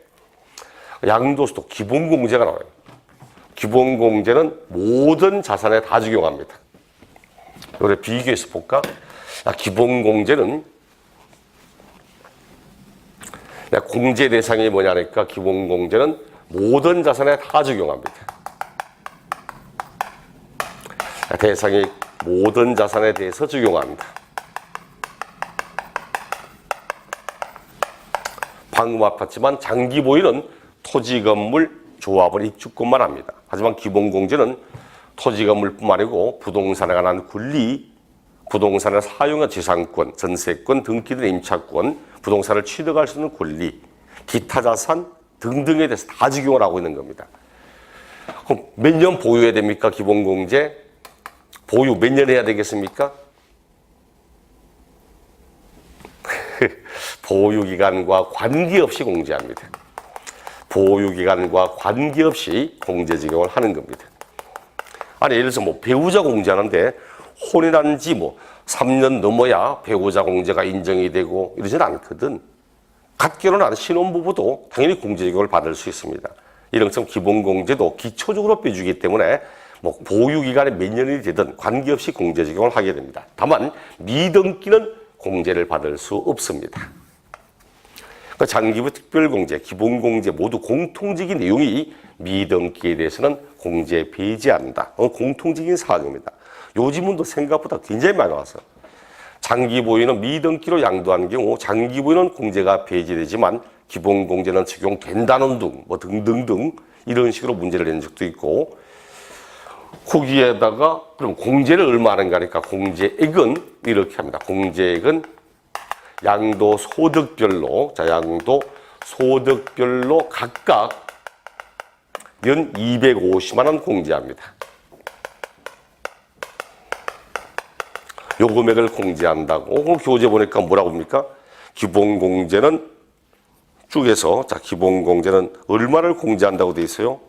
양도소득 기본공제가 나와요. 기본공제는 모든 자산에 다 적용합니다. 이걸 비교해서 볼까? 기본공제는 공제 대상이 뭐냐니까 기본공제는 모든 자산에 다 적용합니다. 대상이 모든 자산에 대해서 적용한다. 방금 아팠지만 장기 보유는 토지, 건물, 조합원, 입주권만 합니다. 하지만 기본공제는 토지, 건물뿐만 아니고 부동산에 관한 권리, 부동산을 사용한 지상권, 전세권, 등기된 임차권, 부동산을 취득할 수 있는 권리, 기타 자산 등등에 대해서 다 적용을 하고 있는 겁니다. 그럼 몇 년 보유해야 됩니까? 기본공제? 보유 몇 년 해야 되겠습니까? 보유기간과 관계없이 공제합니다. 보유기간과 관계없이 공제 적용을 하는 겁니다. 아니, 예를 들어서 배우자 공제하는데 혼인한 지 3년 넘어야 배우자 공제가 인정이 되고 이러진 않거든. 갓 결혼한 신혼부부도 당연히 공제 적용을 받을 수 있습니다. 이런 것처럼 기본공제도 기초적으로 빼주기 때문에 보유기간이 몇 년이 되든 관계없이 공제 적용을 하게 됩니다. 다만 미등기는 공제를 받을 수 없습니다. 장기부 특별공제, 기본공제 모두 공통적인 내용이 미등기에 대해서는 공제 배제한다. 공통적인 사항입니다. 요즘은 또 생각보다 굉장히 많이 나와서 장기 보유는 미등기로 양도하는 경우 장기 보유는 공제가 배제되지만 기본공제는 적용된다는 등 등등등 이런 식으로 문제를 낸 적도 있고 거기에다가 그럼 공제를 얼마 하는가 하니까 공제액은 이렇게 합니다. 공제액은 양도 소득별로 양도 소득별로 각각 연 250만 원 공제합니다. 요 금액을 공제한다고 교재 보니까 뭐라고 합니까? 기본공제는 쭉에서 기본공제는 얼마를 공제한다고 돼 있어요?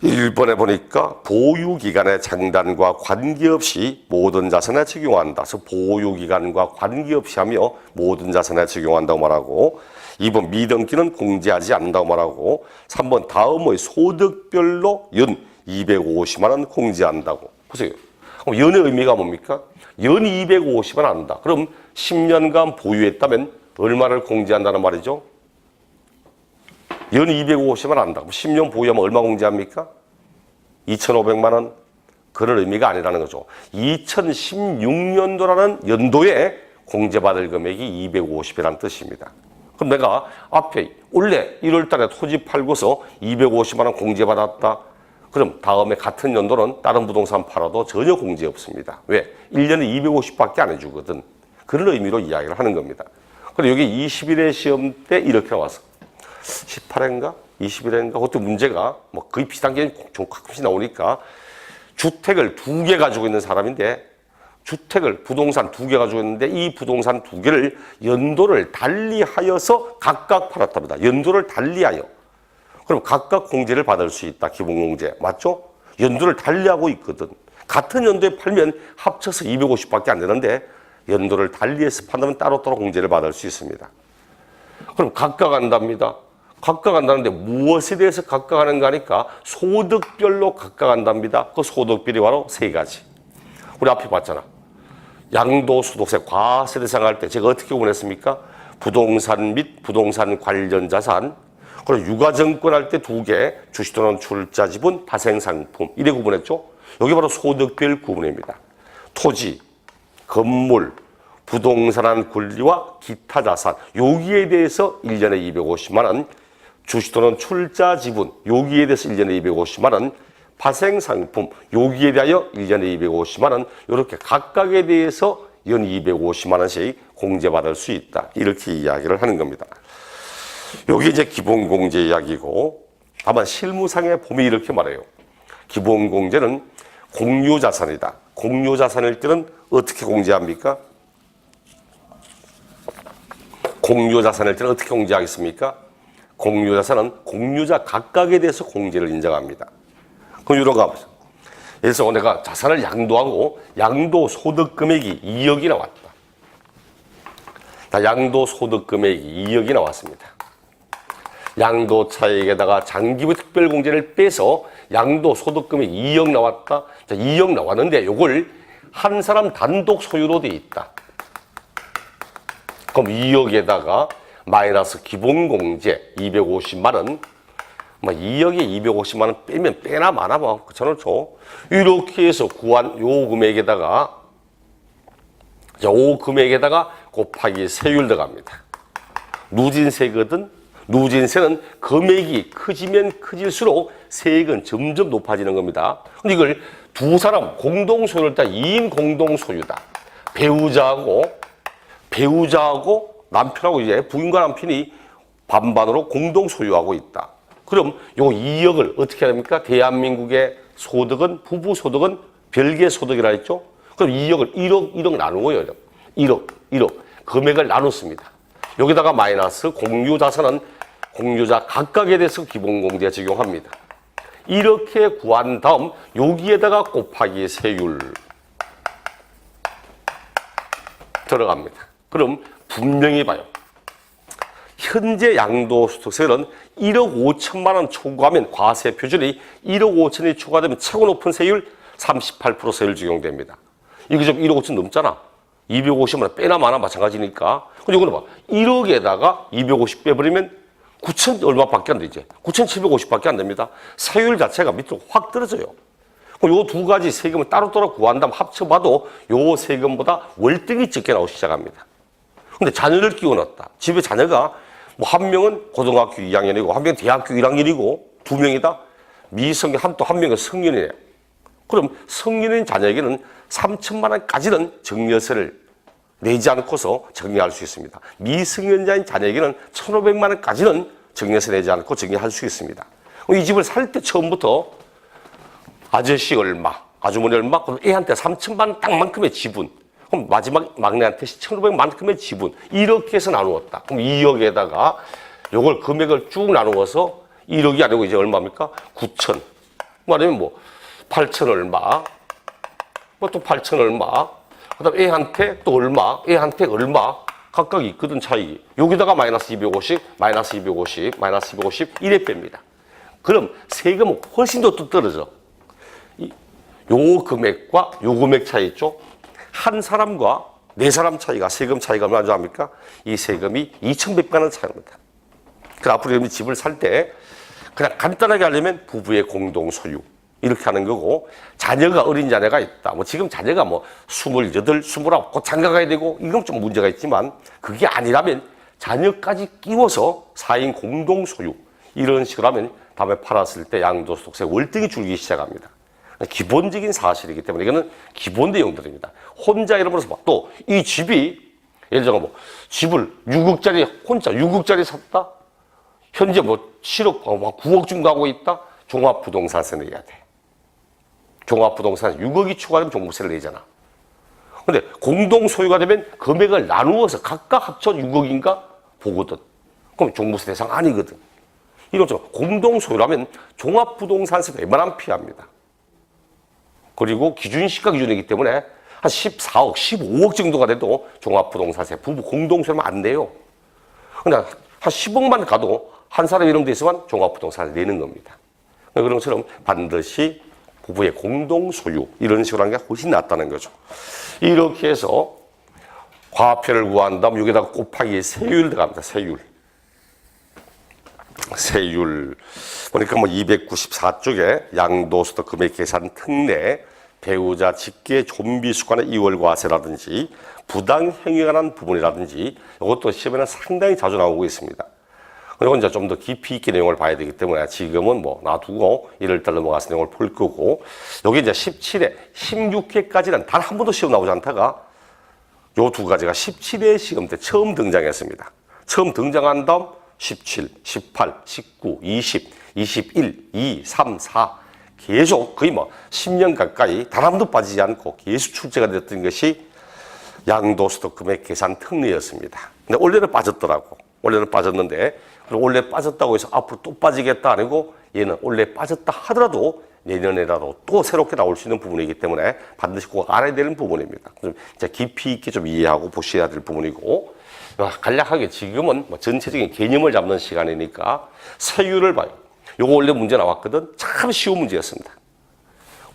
1번에 보니까 보유기간의 장단과 관계없이 모든 자산에 적용한다. 그래서 보유기간과 관계없이 하며 모든 자산에 적용한다고 말하고, 2번 미등기는 공제하지 않는다고 말하고, 3번 다음의 소득별로 연 250만 원 공제한다고. 보세요. 그럼 연의 의미가 뭡니까? 연 250만 원 한다. 그럼 10년간 보유했다면 얼마를 공제한다는 말이죠? 연 250만 원 한다. 그럼 10년 보유하면 얼마 공제합니까? 2,500만 원. 그런 의미가 아니라는 거죠. 2016년도라는 연도에 공제받을 금액이 250이라는 뜻입니다. 그럼 내가 앞에 원래 1월 달에 토지 팔고서 250만 원 공제받았다. 그럼 다음에 같은 연도는 다른 부동산 팔아도 전혀 공제 없습니다. 왜? 1년에 250밖에 안 해주거든. 그런 의미로 이야기를 하는 겁니다. 그리고 여기 21회 시험 때 이렇게 나왔어. 18회인가? 21회인가? 그것도 문제가 뭐 거의 비슷한 게 좀 가끔씩 나오니까 주택을 2개 가지고 있는 사람인데 주택을 부동산 2개 가지고 있는데 이 부동산 2개를 연도를 달리하여서 각각 팔았답니다. 연도를 달리하여. 그럼 각각 공제를 받을 수 있다. 기본공제. 맞죠? 연도를 달리하고 있거든. 같은 연도에 팔면 합쳐서 250밖에 안 되는데 연도를 달리해서 판다면 따로따로 공제를 받을 수 있습니다. 그럼 각각 한답니다. 각각 한다는데 무엇에 대해서 각각 하는가 하니까 소득별로 각각 한답니다. 그 소득별이 바로 3가지. 우리 앞에 봤잖아. 양도소득세 과세 대상 할 때 제가 어떻게 구분했습니까? 부동산 및 부동산 관련 자산, 그리고 유가증권 할 때 2개, 주식 또는 출자 지분, 파생상품 이래 구분했죠? 여기 바로 소득별 구분입니다. 토지, 건물, 부동산 권리와 기타 자산 여기에 대해서 1년에 250만 원, 주식 또는 출자 지분 여기에 대해서 1년에 250만 원, 파생상품 여기에 대하여 1년에 250만 원 이렇게 각각에 대해서 연 250만 원씩 공제받을 수 있다. 이렇게 이야기를 하는 겁니다. 여기 이제 기본공제 이야기고 다만 실무상에 보면 이렇게 말해요. 기본공제는 공유자산이다. 공유자산일 때는 어떻게 공제합니까? 공유자산일 때는 어떻게 공제하겠습니까? 공유자산은 공유자 각각에 대해서 공제를 인정합니다. 그럼 이런 거 보세요. 그래서 내가 자산을 양도하고 양도소득금액이 2억이 나왔다. 양도소득금액이 2억이 나왔습니다. 양도차익에다가 장기부 특별공제를 빼서 양도소득금액이 2억 나왔다. 자, 2억 나왔는데 이걸 한 사람 단독 소유로 돼 있다. 그럼 2억에다가 마이너스 기본공제 250만 원, 2억에 250만 원 빼면 빼나 마나 뭐 그렇죠. 이렇게 해서 구한 요 금액에다가 요 금액에다가 곱하기 세율 들어갑니다. 누진세거든. 누진세는 금액이 커지면 커질수록 세액은 점점 높아지는 겁니다. 근데 이걸 두 사람 공동 소유를 다 2인 공동 소유다. 배우자하고 남편하고 이제 부인과 남편이 반반으로 공동 소유하고 있다. 그럼 요 2억을 어떻게 해야 됩니까? 대한민국의 소득은 부부 소득은 별개 소득이라 했죠. 그럼 2억을 1억 나누고요. 1억 금액을 나눴습니다. 여기다가 마이너스 공유자산은 공유자 각각에 대해서 기본공제 적용합니다. 이렇게 구한 다음 여기에다가 곱하기 세율 들어갑니다. 그럼 분명히 봐요. 현재 양도소득세는 1억 5천만 원 초과하면 과세 표준이 1억 5천이 초과되면 최고 높은 세율 38% 세율 적용됩니다. 이거 좀 1억 5천 넘잖아. 250만 원 빼나 마나 마찬가지니까. 근데 이거는 봐. 1억에다가 250 빼버리면 9천 얼마밖에 안 되지. 9,750밖에 안 됩니다. 세율 자체가 밑으로 확 떨어져요. 그럼 요 두 가지 세금을 따로따로 구한 다음 합쳐봐도 요 세금보다 월등히 적게 나오기 시작합니다. 근데 자녀를 끼워 넣었다. 집에 자녀가 뭐 한 명은 고등학교 2학년이고 한 명은 대학교 1학년이고 두 명이다. 미성년 한 명은 성년이네요. 그럼 성년인 자녀에게는 3천만 원까지는 증여세를 내지 않고서 정리할 수 있습니다. 미성년자인 자녀에게는 1,500만 원까지는 증여세 내지 않고 정리할 수 있습니다. 이 집을 살 때 처음부터 아저씨 얼마, 아주머니 얼마, 그럼 애한테 3천만 원 딱만큼의 지분, 그럼 마지막 막내한테 1,500만큼의 지분 이렇게 해서 나누었다. 그럼 2억에다가 요걸 금액을 쭉 나누어서 1억이 아니고 이제 얼마입니까? 9천. 말하면 뭐 8천 얼마, 뭐 또 8천 얼마, 그다음 A한테 또 얼마, A한테 얼마 각각 있거든 차이. 여기다가 마이너스 250, 마이너스 250, 마이너스 250 이래 뺍니다. 그럼 세금은 훨씬 더 떨어져. 요 금액과 요 금액 차이 있죠? 한 사람과 네 사람 차이가 세금 차이가 얼마나 좋아합니까? 이 세금이 2,100만 원 차이입니다. 그 앞으로 여러분이 집을 살 때 그냥 간단하게 하려면 부부의 공동 소유 이렇게 하는 거고 자녀가 어린 자녀가 있다. 뭐 지금 자녀가 뭐 28, 29 곧 장가 가야 되고 이건 좀 문제가 있지만 그게 아니라면 자녀까지 끼워서 4인 공동 소유 이런 식으로 하면 다음에 팔았을 때 양도소득세 월등히 줄기 시작합니다. 기본적인 사실이기 때문에 이거는 기본 내용들입니다. 혼자 이름으로서 또 이 집이 예를 들어 뭐 집을 6억짜리 혼자 6억짜리 샀다. 현재 뭐 7억, 9억 좀 가고 있다. 종합부동산세 내야 돼. 종합부동산 6억이 추가되면 종부세를 내잖아. 근데 공동 소유가 되면 금액을 나누어서 각각 합쳐 6억인가 보거든. 그럼 종부세 대상 아니거든. 이런 좀 공동 소유라면 종합부동산세도 웬만하면 피합니다. 그리고 기준시가 기준이기 때문에 한 14억, 15억 정도가 돼도 종합부동산세 부부 공동소유면 안 돼요. 그냥 한 10억만 가도 한 사람 이름 돼 있으면 종합부동산을 내는 겁니다. 그런 것처럼 반드시 부부의 공동소유 이런 식으로 하는 게 훨씬 낫다는 거죠. 이렇게 해서 과표를 구한 다음 여기다가 곱하기 세율 들어갑니다. 세율 보니까 뭐 294쪽에 양도소득 금액 계산 특례 배우자 직계 좀비 수간의 이월과세라든지 부당 행위에 관한 부분이라든지 이것도 시험에는 상당히 자주 나오고 있습니다. 그리고 이제 좀 더 깊이 있게 내용을 봐야 되기 때문에 지금은 뭐 놔두고 1월달 넘어가서 내용을 볼 거고 여기 이제 17회, 16회까지는 단 한 번도 시험 나오지 않다가 요 두 가지가 17회 시험 때 처음 등장했습니다. 처음 등장한 다음 17, 18, 19, 20, 21, 2, 3, 4 계속 거의 뭐 10년 가까이 단 한 번도 빠지지 않고 계속 출제가 됐던 것이 양도소득 금액 계산 특례였습니다. 근데 올해는 빠졌더라고. 올해는 빠졌는데 그럼 올해 빠졌다고 해서 앞으로 또 빠지겠다 아니고 얘는 올해 빠졌다 하더라도 내년에라도 또 새롭게 나올 수 있는 부분이기 때문에 반드시 꼭 알아야 되는 부분입니다. 좀 이제 깊이 있게 좀 이해하고 보셔야 될 부분이고 간략하게 지금은 뭐 전체적인 개념을 잡는 시간이니까 세율을 봐요. 요거 원래 문제 나왔거든. 참 쉬운 문제였습니다.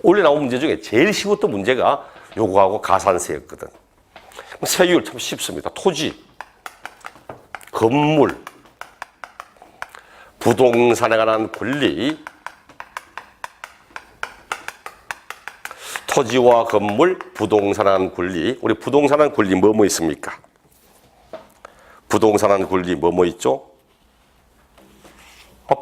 원래 나온 문제 중에 제일 쉬웠던 문제가 요거하고 가산세였거든. 세율 참 쉽습니다. 토지, 건물, 부동산에 관한 권리, 토지와 건물, 부동산에 관한 권리. 우리 부동산에 관한 권리 뭐뭐 있습니까? 부동산에 관한 권리 뭐뭐 있죠?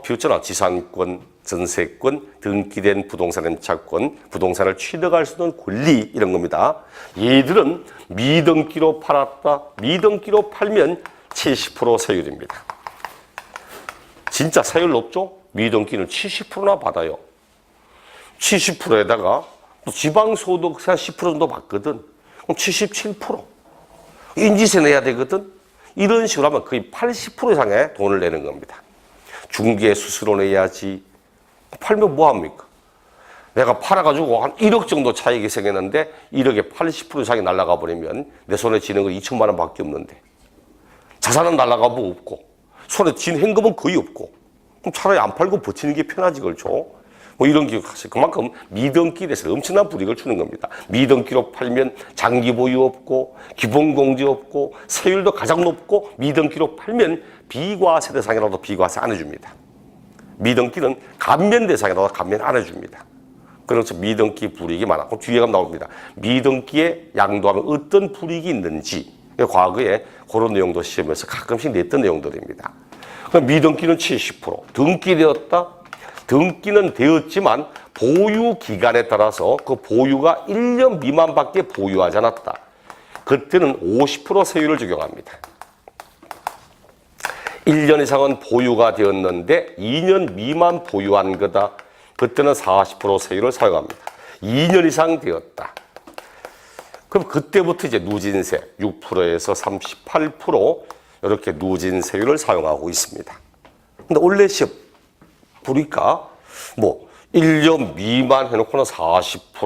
비웠잖아. 지상권, 전세권, 등기된 부동산 임차권, 부동산을 취득할 수 있는 권리 이런 겁니다. 얘들은 미등기로 팔았다. 미등기로 팔면 70% 세율입니다. 진짜 세율 높죠? 미등기는 70%나 받아요. 70%에다가 또 지방소득세 10% 정도 받거든. 그럼 77%. 인지세 내야 되거든. 이런 식으로 하면 거의 80% 이상의 돈을 내는 겁니다. 중개 수수료 내야지. 팔면 뭐합니까? 내가 팔아가지고 한 1억 정도 차익이 생겼는데 1억에 80% 이상이 날아가 버리면 내 손에 쥐는 거 2천만 원 밖에 없는데 자산은 날아가고 없고 손에 쥔 현금은 거의 없고 그럼 차라리 안 팔고 버티는 게 편하지 그렇죠? 뭐 이런 게 그만큼 미등기에 대해서 엄청난 불이익을 주는 겁니다. 미등기로 팔면 장기 보유 없고 기본공제 없고 세율도 가장 높고 미등기로 팔면 비과세 대상이라도 비과세 안 해줍니다. 미등기는 감면 대상이라도 감면 안 해줍니다. 그래서 미등기 불이익이 많았고 뒤에 가면 나옵니다. 미등기에 양도하면 어떤 불이익이 있는지 과거에 그런 내용도 시험에서 가끔씩 냈던 내용들입니다. 미등기는 70%, 등기되었다. 등기는 되었지만 보유 기간에 따라서 그 보유가 1년 미만밖에 보유하지 않았다. 그때는 50% 세율을 적용합니다. 1년 이상은 보유가 되었는데 2년 미만 보유한 거다. 그때는 40% 세율을 사용합니다. 2년 이상 되었다. 그럼 그때부터 이제 누진세 6%에서 38% 이렇게 누진세율을 사용하고 있습니다. 근데 원래 시험 보니까 뭐 1년 미만 해놓고는 40%.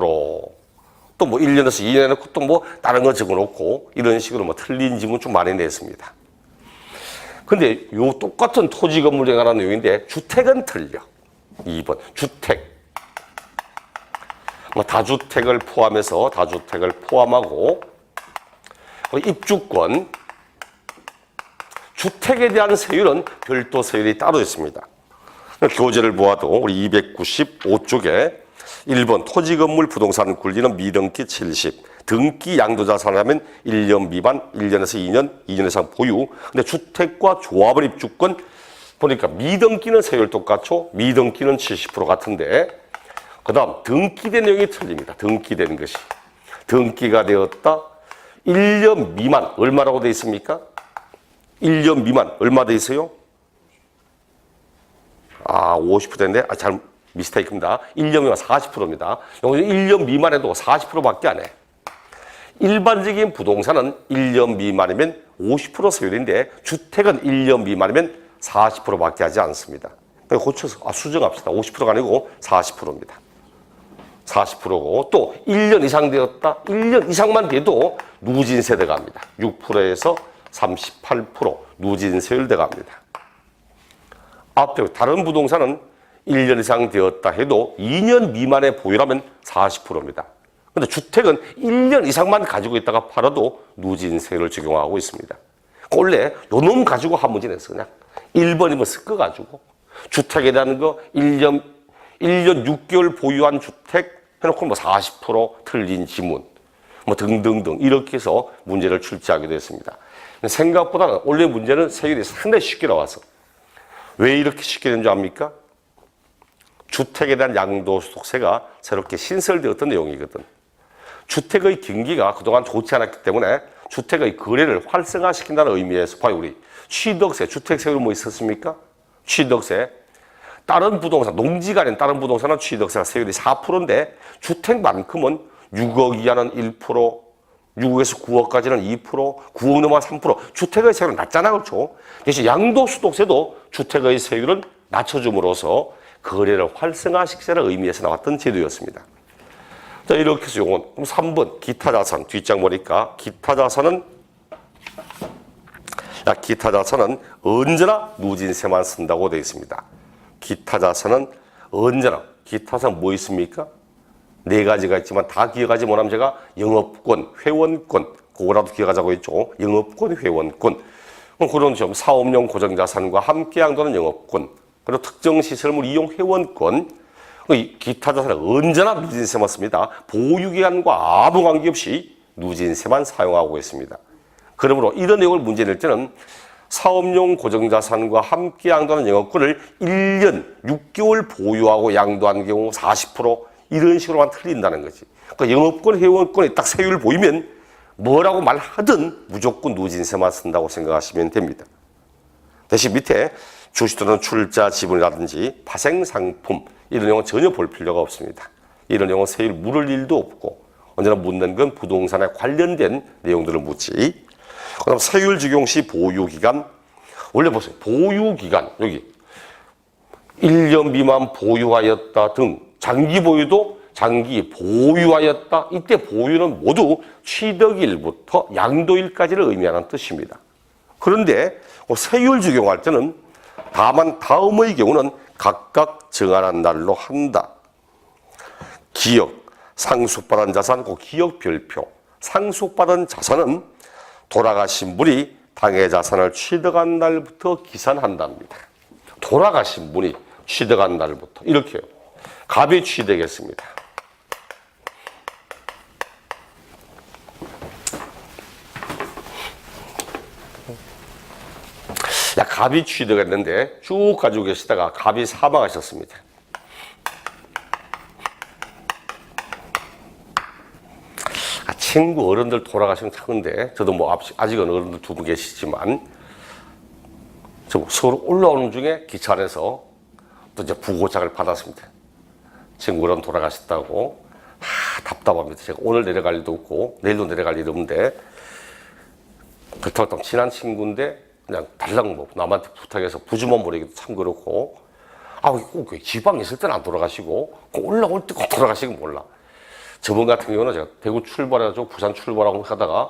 또 뭐 1년에서 2년 해놓고 또 뭐 다른 거 적어놓고 이런 식으로 뭐 틀린 질문 좀 많이 냈습니다. 근데 요 똑같은 토지 건물에 관한 내용인데 주택은 틀려. 2번 주택. 다주택을 포함해서 다주택을 포함하고 입주권, 주택에 대한 세율은 별도 세율이 따로 있습니다. 교재를 보아도 우리 295쪽에 1번 토지 건물 부동산 권리는 미등기 70, 등기 양도자산하면 1년 미만, 1년에서 2년, 2년 이상 보유. 근데 주택과 조합원 입주권 보니까 미등기는 세율 똑같죠? 미등기는 70% 같은데 그 다음 등기된 내용이 틀립니다. 등기된 것이. 등기가 되었다. 1년 미만 얼마라고 되어 있습니까? 1년 미만 얼마 되어 있어요? 50%인데 잘 미스테이크입니다. 1년 미만 40%입니다. 여기서 1년 미만에도 40%밖에 안 해. 일반적인 부동산은 1년 미만이면 50% 세율인데 주택은 1년 미만이면 40%밖에 하지 않습니다. 고쳐서 수정합시다. 50%가 아니고 40%입니다. 40%고 또 1년 이상 되었다. 1년 이상만 돼도 누진세 들어갑니다. 6%에서 38% 누진세율 들어갑니다. 앞에 다른 부동산은 1년 이상 되었다 해도 2년 미만의 보유라면 40%입니다. 근데 주택은 1년 이상만 가지고 있다가 팔아도 누진세율을 적용하고 있습니다. 원래 요놈 가지고 한 문제 냈어. 그냥 1번이면 섞어가지고 주택에 대한 거 1년 6개월 보유한 주택 해놓고 뭐 40% 틀린 지문 뭐 등등등 이렇게 해서 문제를 출제하게 됐습니다. 생각보다는 원래 문제는 세율이 상당히 쉽게 나와서 왜 이렇게 쉽게 된 줄 압니까? 주택에 대한 양도소득세가 새롭게 신설되었던 내용이거든. 주택의 경기가 그동안 좋지 않았기 때문에 주택의 거래를 활성화시킨다는 의미에서 봐요. 우리 취득세, 주택세율은 뭐 있었습니까? 취득세. 다른 부동산, 농지가 아닌 다른 부동산은 취득세가 세율이 4%인데 주택만큼은 6억 이하는 1%, 6억에서 9억까지는 2%, 9억 넘어가 3%. 주택의 세율은 낮잖아, 그렇죠? 대신 양도소득세도 주택의 세율은 낮춰줌으로써 거래를 활성화시키자는 의미에서 나왔던 제도였습니다. 자, 이렇게 해서 요건 그럼 3번 기타 자산 뒷장 보니까 기타 자산은 언제나 누진세만 쓴다고 되어 있습니다. 기타 자산은 언제나 기타 자산 뭐 있습니까? 네 가지가 있지만 다 기억하지 못하면 제가 영업권, 회원권 그거라도 기억하자고 했죠. 영업권, 회원권. 그런 점 사업용 고정자산과 함께 양도하는 영업권 그리고 특정 시설물 이용 회원권 기타 자산은 언제나 누진세만 씁니다. 보유기간과 아무 관계없이 누진세만 사용하고 있습니다. 그러므로 이런 내용을 문제 낼 때는 사업용 고정자산과 함께 양도하는 영업권을 1년 6개월 보유하고 양도한 경우 40% 이런 식으로만 틀린다는 거지. 그러니까 영업권, 회원권에 딱 세율 보이면 뭐라고 말하든 무조건 누진세만 쓴다고 생각하시면 됩니다. 대신 밑에 주식 또는 출자 지분이라든지 파생상품 이런 내용은 전혀 볼 필요가 없습니다. 이런 내용은 세율 물을 일도 없고 언제나 묻는 건 부동산에 관련된 내용들을 묻지. 그다음 세율 적용 시 보유기간 원래 보세요. 보유기간 여기 1년 미만 보유하였다 등 장기 보유도 장기 보유하였다. 이때 보유는 모두 취득일부터 양도일까지를 의미하는 뜻입니다. 그런데 세율 적용할 때는 다만 다음의 경우는 각각 정하는 날로 한다. 기억, 상속받은 자산, 그 기억 별표. 상속받은 자산은 돌아가신 분이 당해 자산을 취득한 날부터 기산한답니다. 돌아가신 분이 취득한 날부터 이렇게요. 갑이 취득했습니다. 갑이 취득했는데 쭉 가지고 계시다가 갑이 사망하셨습니다. 친구 어른들 돌아가시면 차근데 저도 뭐 아직은 어른들 두 분 계시지만 서울 올라오는 중에 기차 안에서 또 이제 부고장을 받았습니다. 친구 어른 돌아가셨다고 답답합니다. 제가 오늘 내려갈 일도 없고 내일도 내려갈 일이 없는데 그렇다고 친한 친구인데 그냥 달랑 뭐 남한테 부탁해서 부주만 보내기도 참 그렇고 꼭 지방에 있을 때는 안 돌아가시고 꼭 올라올 때 꼭 돌아가시긴 몰라. 저번 같은 경우는 제가 대구 출발해가지고 부산 출발하고 하다가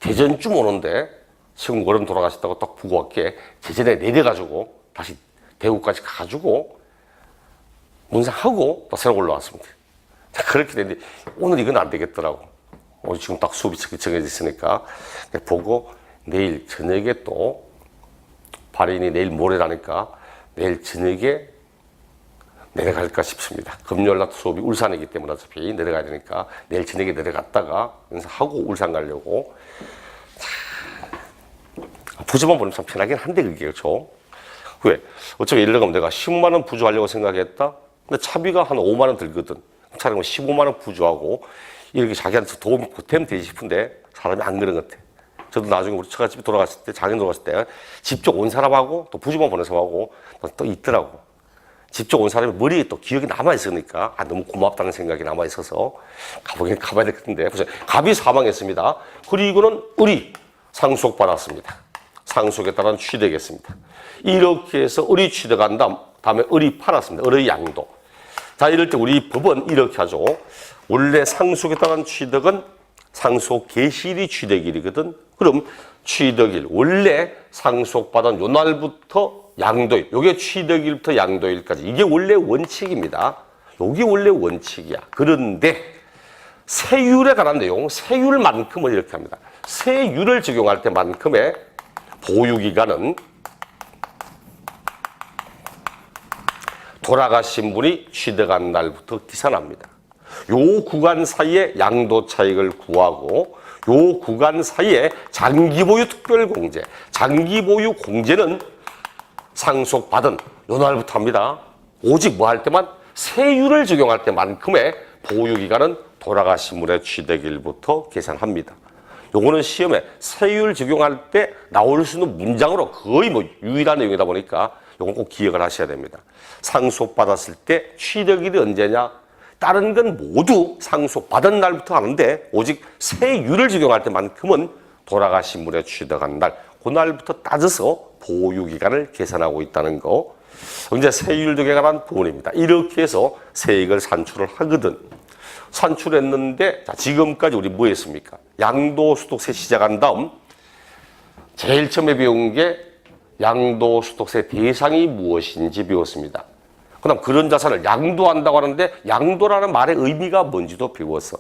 대전쯤 오는데 지금 어른 돌아가셨다고 딱 보고 왔게 대전에 내려가지고 다시 대구까지 가가지고 문상하고 또 새로 올라왔습니다. 자, 그렇게 됐는데 오늘 이건 안 되겠더라고. 오늘 지금 딱 수업이 정해져 있으니까 보고 내일 저녁에 또 발인이 내일 모레라니까 내일 저녁에 내려갈까 싶습니다. 금요일날 수업이 울산이기 때문에 어차피 내려가야 되니까 내일 저녁에 내려갔다가 인사하고 울산 가려고. 부주만 보면 참 편하긴 한데 그게 그렇죠. 왜? 어차피 예를 들면 내가 10만 원 부주하려고 생각했다. 근데 차비가 한 5만 원 들거든. 차라리 15만 원 부주하고 이렇게 자기한테 도움이 보탬 되지 싶은데 사람이 안 그런 것 같아. 저도 나중에 우리 처갓집에 돌아갔을 때, 장인 돌아갔을 때 직접 온 사람하고 또 부주만 보낸 사람하고 또 있더라고. 직접 온 사람이 머리에 또 기억이 남아있으니까 너무 고맙다는 생각이 남아있어서 가보긴 가봐야 될 텐데. 보세요. 갑이 사망했습니다. 그리고는 을이 상속받았습니다. 상속에 따른 취득했습니다. 이렇게 해서 을이 취득한 다음에 을이 팔았습니다. 을의 양도. 자, 이럴 때 우리 법은 이렇게 하죠. 원래 상속에 따른 취득은 상속 개시일이 취득일이거든. 그럼 취득일, 원래 상속받은 요 날부터 양도일, 요게 취득일부터 양도일까지 이게 원래 원칙입니다. 요게 원래 원칙이야. 그런데 세율에 관한 내용, 세율만큼은 이렇게 합니다. 세율을 적용할 때만큼의 보유기간은 돌아가신 분이 취득한 날부터 기산합니다. 요 구간 사이에 양도 차익을 구하고 요 구간 사이에 장기보유 특별공제, 장기보유 공제는 상속받은 요 날부터 합니다. 오직 뭐 할 때만 세율을 적용할 때만큼의 보유기간은 돌아가신 분의 취득일부터 계산합니다. 요거는 시험에 세율 적용할 때 나올 수 있는 문장으로 거의 뭐 유일한 내용이다 보니까 요건 꼭 기억을 하셔야 됩니다. 상속받았을 때 취득일이 언제냐? 다른 건 모두 상속받은 날부터 하는데 오직 세율을 적용할 때만큼은 돌아가신 분의 취득한 날, 그 날부터 따져서 보유기간을 계산하고 있다는 거. 이제 세율적에 관한 부분입니다. 이렇게 해서 세액을 산출을 하거든. 산출했는데 자, 지금까지 우리 뭐 했습니까? 양도소득세 시작한 다음 제일 처음에 배운 게 양도소득세 대상이 무엇인지 배웠습니다. 그 다음 그런 자산을 양도한다고 하는데 양도라는 말의 의미가 뭔지도 배웠어.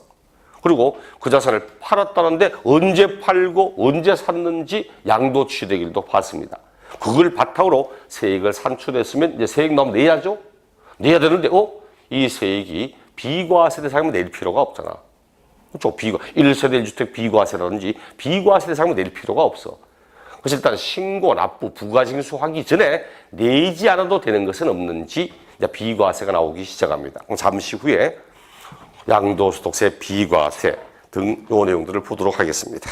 그리고 그 자산을 팔았다는데 언제 팔고 언제 샀는지 양도 취득일도 봤습니다. 그걸 바탕으로 세액을 산출했으면 이제 세액 나오면 내야죠. 내야 되는데 이 세액이 비과세 대상이면 낼 필요가 없잖아. 그렇죠? 1세대 1주택 비과세라든지 비과세 대상이면 낼 필요가 없어. 그래서 일단 신고, 납부, 부가징수하기 전에 내지 않아도 되는 것은 없는지 이제 비과세가 나오기 시작합니다. 그럼 잠시 후에 양도소득세, 비과세 등 요 내용들을 보도록 하겠습니다.